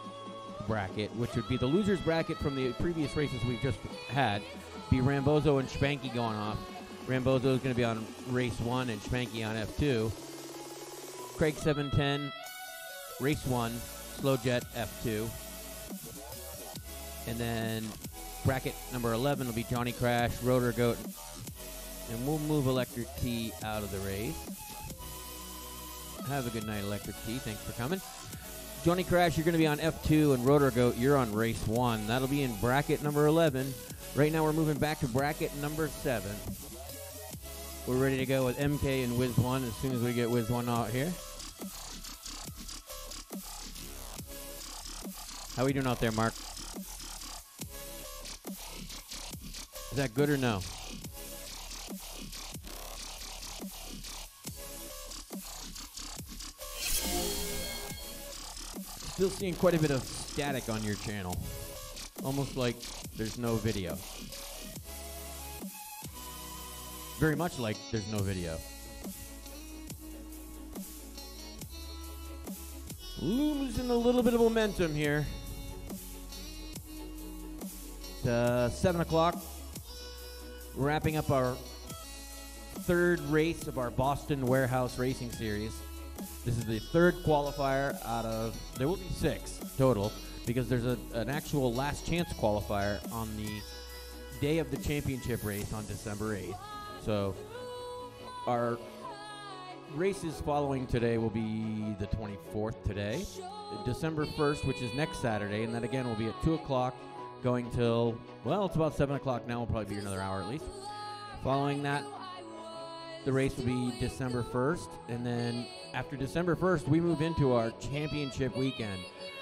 bracket, which would be the loser's bracket from the previous races we've just had. Be Rambozo and Spanky going off. Rambozo is going to be on race 1 and Spanky on F2. Craig 710, race 1, Slow Jet F2. And then bracket number 11 will be Johnny Crash, Rotor Goat, and we'll move Electric T out of the race. Have a good night, Electric T. Thanks for coming. Johnny Crash, you're going to be on F2, and Rotor Goat, you're on race 1. That'll be in bracket number 11. Right now we're moving back to bracket number 7. We're ready to go with MK and Wiz 1 as soon as we get Wiz 1 out here. How we doing out there, Mark? Is that good or no? Still seeing quite a bit of static on your channel. Almost like there's no video. Very much like there's no video. Losing a little bit of momentum here. It's 7 o'clock. Wrapping up our third race of our Boston Warehouse Racing Series. This is the third qualifier out of, there will be 6 total, because there's an actual last chance qualifier on the day of the championship race on December 8th. So our races following today will be the 24th today, December 1st, which is next Saturday, and that again will be at 2 o'clock going till, well, it's about 7 o'clock now. Will probably be another hour at least. Following that, the race will be December 1st, and then after December 1st, we move into our championship weekend.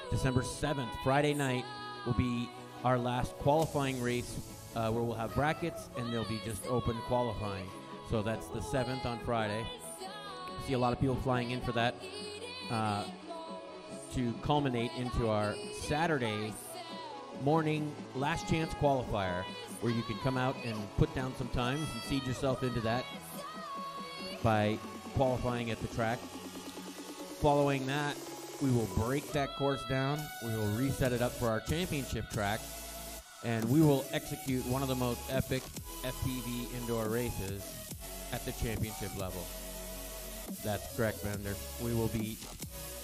December 7th, Friday night, will be our last qualifying race where we'll have brackets, and there'll be just open qualifying. So that's the 7th on Friday. See a lot of people flying in for that to culminate into our Saturday morning last chance qualifier, where you can come out and put down some times and seed yourself into that by qualifying at the track. Following that, we will break that course down. We will reset it up for our championship track, and we will execute one of the most epic FPV indoor races at the championship level. That's correct, Bender. We will be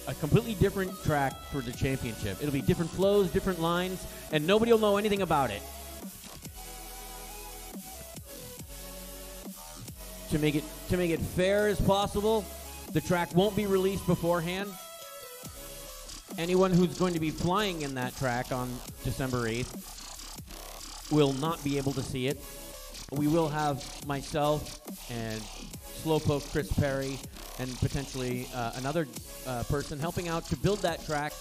a completely different track for the championship. It'll be different flows, different lines, and nobody will know anything about it. To make it fair as possible, the track won't be released beforehand. Anyone who's going to be flying in that track on December 8th will not be able to see it. We will have myself and Slowpoke Chris Perry and potentially another person helping out to build that track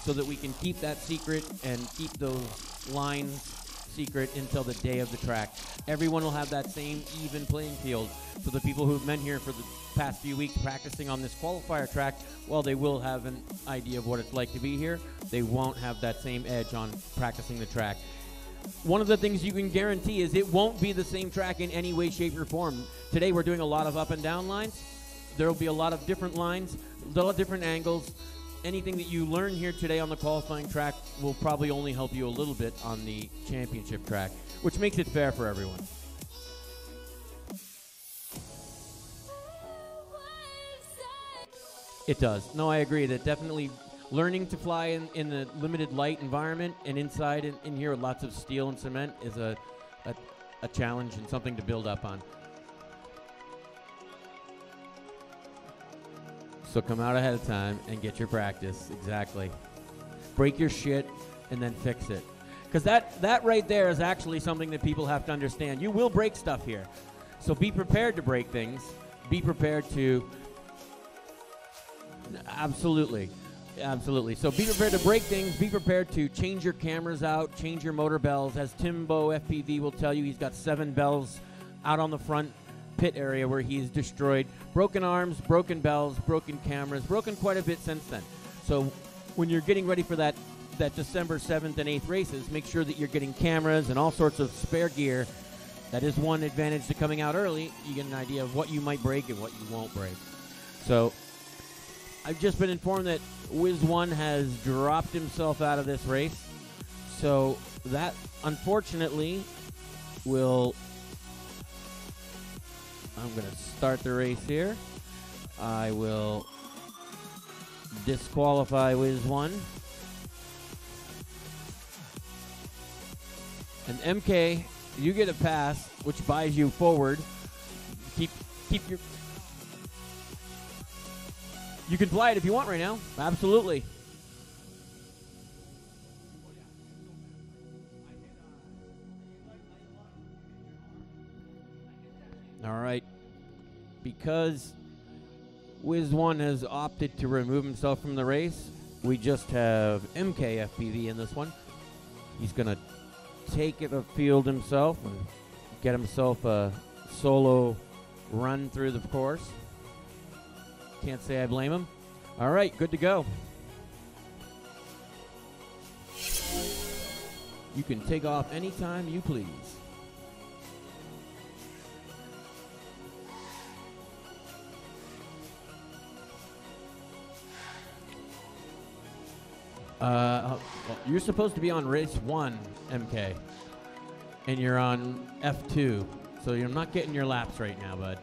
so that we can keep that secret and keep those lines secret until the day of the track. Everyone will have that same even playing field. So the people who've been here for the past few weeks practicing on this qualifier track, well, they will have an idea of what it's like to be here. They won't have that same edge on practicing the track. One of the things you can guarantee is it won't be the same track in any way, shape, or form. Today we're doing a lot of up and down lines. There will be a lot of different lines, a lot of different angles. Anything that you learn here today on the qualifying track will probably only help you a little bit on the championship track, which makes it fair for everyone. It does. No, I agree that definitely learning to fly in a limited light environment and inside in here with lots of steel and cement is a challenge and something to build up on. So come out ahead of time and get your practice. Exactly. Break your shit and then fix it. Because that right there is actually something that people have to understand. You will break stuff here. So be prepared to break things. Be prepared to... Absolutely. Absolutely. So be prepared to break things. Be prepared to change your cameras out, change your motor bells. As Timbo FPV will tell you, he's got 7 bells out on the front pit area where he's destroyed broken arms, broken bells, broken cameras, broken quite a bit since then. So when you're getting ready for that December 7th and 8th races, make sure that you're getting cameras and all sorts of spare gear. That is one advantage to coming out early. You get an idea of what you might break and what you won't break. So I've just been informed that Wiz1 has dropped himself out of this race. So that, unfortunately, will... I'm going to start the race here. I will disqualify Wiz1. And MK, you get a pass, which buys you forward. Keep your... You can fly it if you want right now. Absolutely. All right. Because Wiz1 has opted to remove himself from the race, we just have MK FPV in this one. He's going to take it afield himself and get himself a solo run through the course. Can't say I blame him. All right, good to go. You can take off anytime you please. Well, you're supposed to be on race 1, MK, and you're on F2, so you're not getting your laps right now, bud.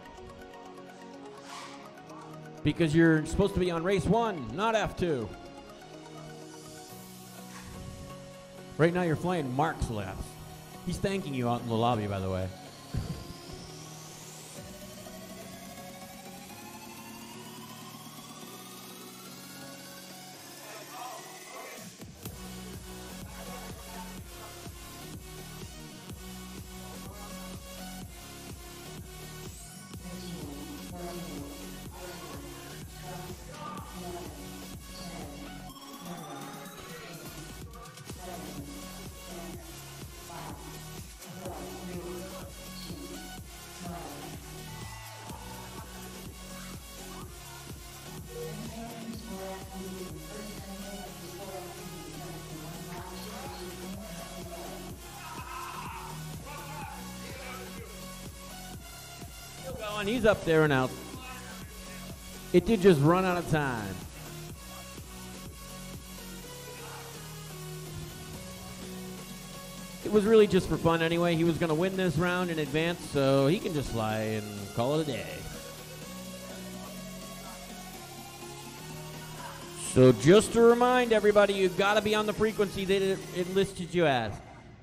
Because you're supposed to be on race 1, not F2. Right now you're flying Mark's laps. He's thanking you out in the lobby, by the way. And he's up there and out. It did just run out of time. It was really just for fun anyway. He was going to win this round in advance, so he can just fly and call it a day. So just to remind everybody, you've got to be on the frequency that it listed you as.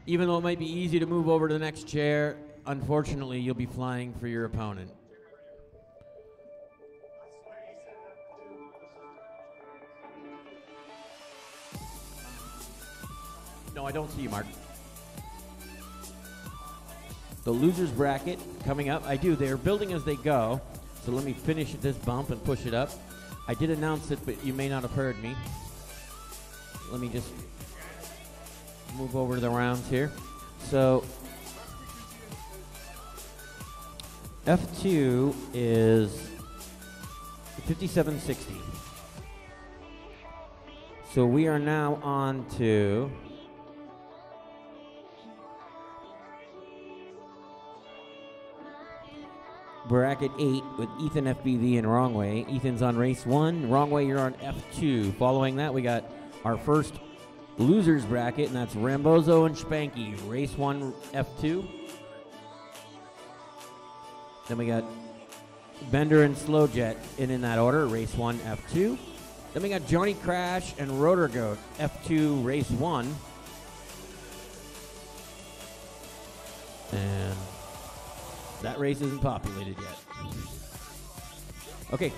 Even though it might be easy to move over to the next chair, unfortunately, you'll be flying for your opponent. No, I don't see you, Mark. The loser's bracket coming up. I do. They're building as they go. So let me finish this bump and push it up. I did announce it, but you may not have heard me. Let me just move over to the rounds here. So F2 is 5760. So we are now on to bracket 8 with Ethan FPV and Wrong Way. Ethan's on race 1. Wrong Way, you're on F2. Following that, we got our first losers bracket, and that's Rambozo and Spanky. Race 1, F2. Then we got Bender and Slowjet in that order, race 1, F2. Then we got Johnny Crash and Rotor Goat, F2, race 1. And that race isn't populated yet. Okay,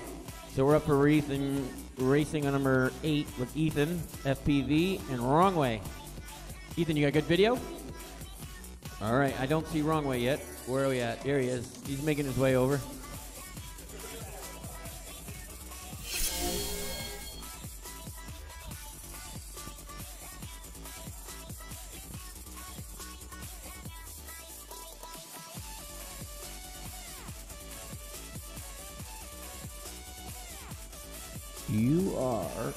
so we're up for Ethan racing on number 8 with Ethan, FPV, and Wrong Way. Ethan, you got good video? All right, I don't see Wrong Way yet. Where are we at? There he is. He's making his way over. You are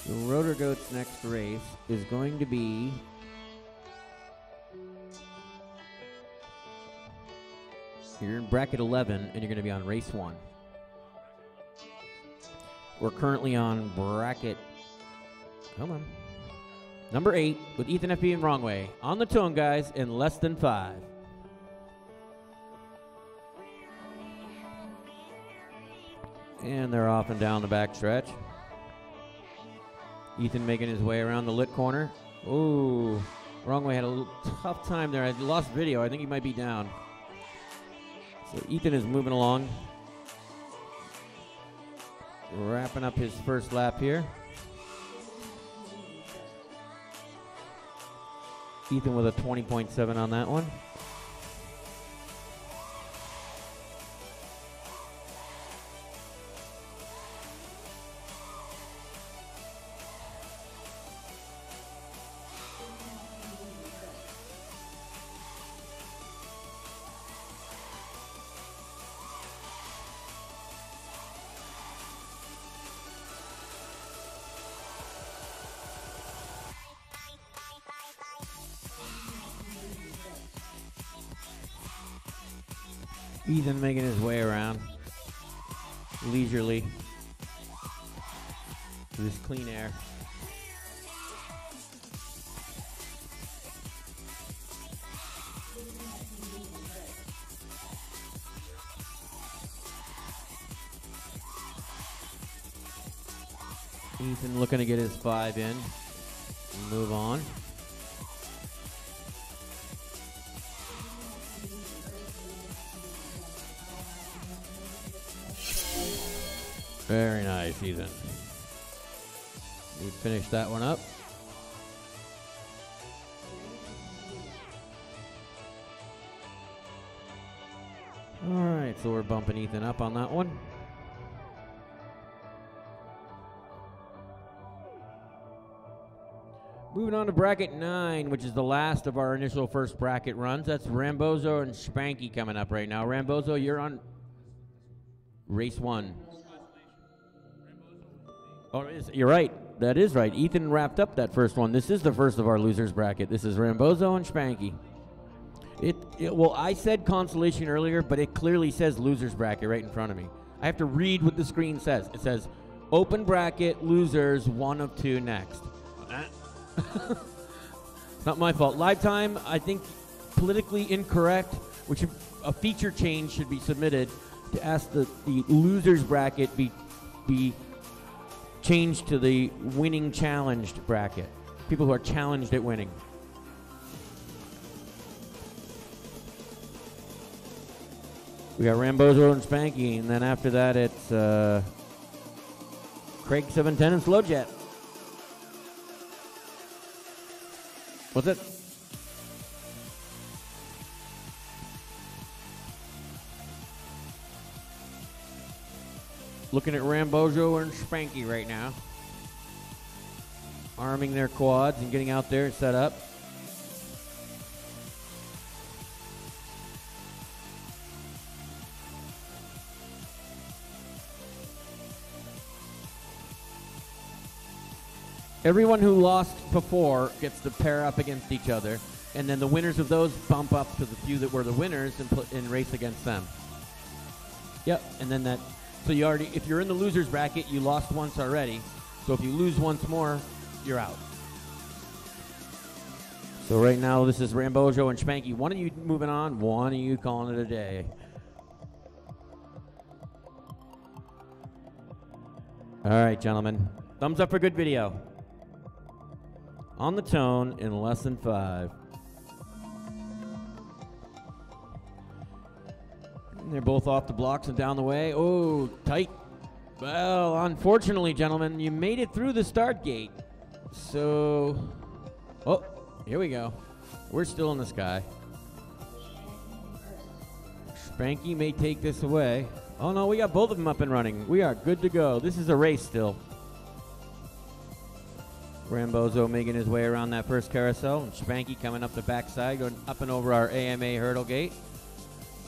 the Rotor Goat's next race is going to be you're in bracket 11 and you're going to be on race 1. We're currently on bracket number 8 with Ethan FP and Wrong Way. On the tone, guys, in less than 5. And they're off and down the back stretch. Ethan making his way around the lit corner. Ooh, Wrong Way had a little tough time there. I lost video. I think he might be down. So Ethan is moving along. Wrapping up his first lap here. Ethan with a 20.7 on that one. Ethan making his way around leisurely to this clean air. Ethan looking to get his 5 in and move on. Very nice, Ethan. We finished that one up. All right, so we're bumping Ethan up on that one. Moving on to bracket 9, which is the last of our initial first bracket runs. That's Rambozo and Spanky coming up right now. Rambozo, you're on race 1. Oh, you're right. That is right. Ethan wrapped up that first one. This is the first of our losers bracket. This is Rambozo and Spanky. Well, I said consolation earlier, but it clearly says losers bracket right in front of me. I have to read what the screen says. It says open bracket, losers, 1 of 2 next. It's not my fault. Live time, I think, politically incorrect, which a feature change should be submitted to ask the losers bracket be changed to the winning challenged bracket. People who are challenged at winning. We got Rambozo and Spanky, and then after that it's Craig 710 and Slowjet. What's it? Looking at Rambozo and Spanky right now. Arming their quads and getting out there and set up. Everyone who lost before gets to pair up against each other, and then the winners of those bump up to the few that were the winners and race against them. Yep, and then that. So you already, if you're in the losers bracket, you lost once already. So if you lose once more, you're out. So right now this is Rambozo and Spanky. One of you moving on, one of you calling it a day. All right, gentlemen. Thumbs up for good video. On the tone in less than 5. And they're both off the blocks and down the way. Oh, tight. Well, unfortunately, gentlemen, you made it through the start gate. So, oh, here we go. We're still in the sky. Spanky may take this away. Oh, no, we got both of them up and running. We are good to go. This is a race still. Rambozo making his way around that first carousel, and Spanky coming up the backside, going up and over our AMA hurdle gate,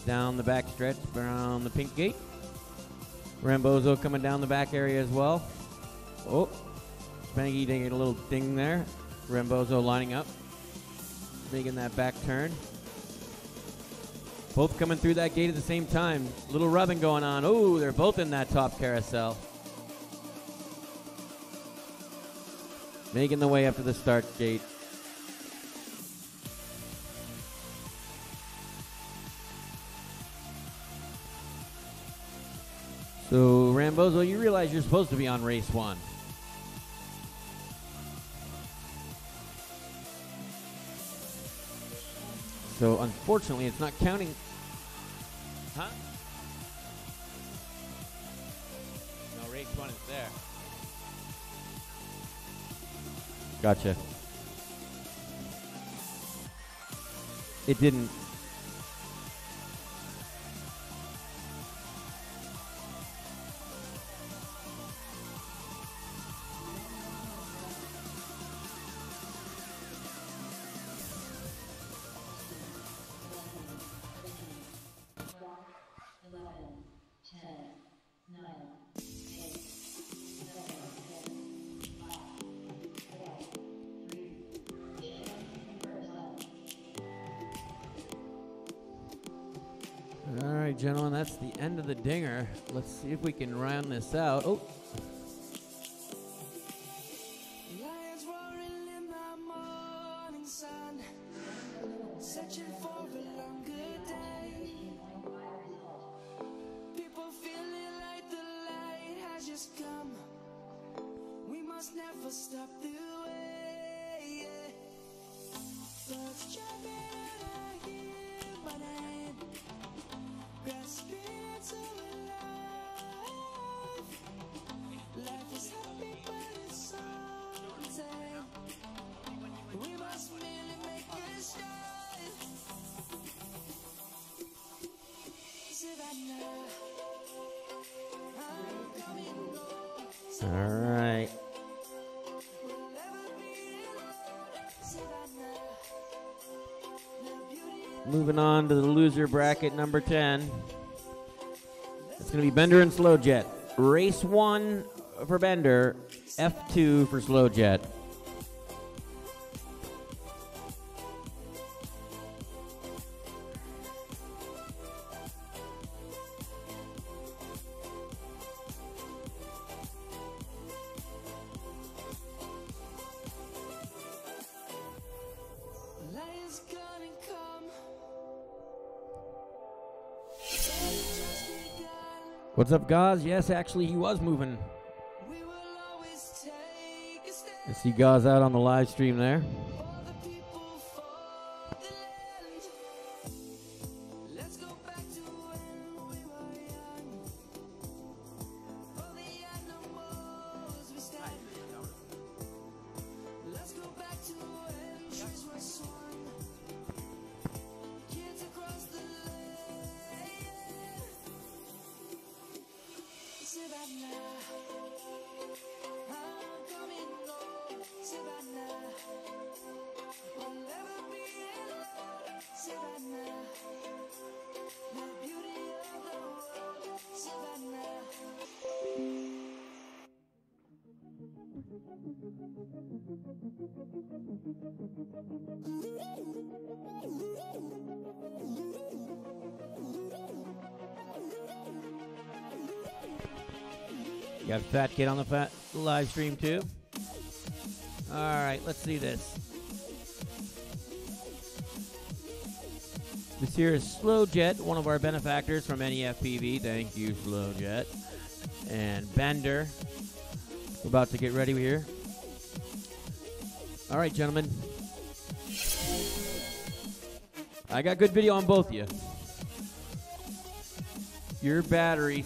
down the back stretch, around the pink gate. Rambozo coming down the back area as well. Oh, Spanky taking a little ding there. Rambozo lining up, making that back turn. Both coming through that gate at the same time. Little rubbing going on. Oh, they're both in that top carousel. Making the way up to the start gate. So, Rambozo, you realize you're supposed to be on race 1. So, unfortunately, it's not counting. Huh? No, race 1 is there. Gotcha. it didn't. All right, gentlemen, that's the end of the dinger. Let's see if we can round this out. Oh. Lions roaring in the morning sun, searching for a longer day. People feeling like the light has just come. We must never stop the way. Birds jumping and I hear my name, grasping into life. Life is happy but it's so tame. We must merely make a start. Savannah, I'm coming home. All right. We'll never be alone. Savannah, the beauty of Moving on to the loser bracket number 10. It's going to be Bender and Slow Jet. Race 1 for Bender, F2 for Slow Jet. lions gonna come. What's up, Gauze? Yes, actually, he was moving. We will always take a stand I see Gauze out on the live stream there. for the people, for the land. Let's go back to when we were young. For the animals we stand. Let's go back to when trees were swung. Kids across the land. Savannah, I'm coming home. Savannah, we'll never be alone. Savannah, the beauty of the world. Savannah. You got Fat Kid on the live stream too. All right, let's see this. This here is Slow Jet, one of our benefactors from any FPV. Thank you, Slow Jet. And Bender. We're about to get ready here. All right, gentlemen. I got good video on both of you. Your battery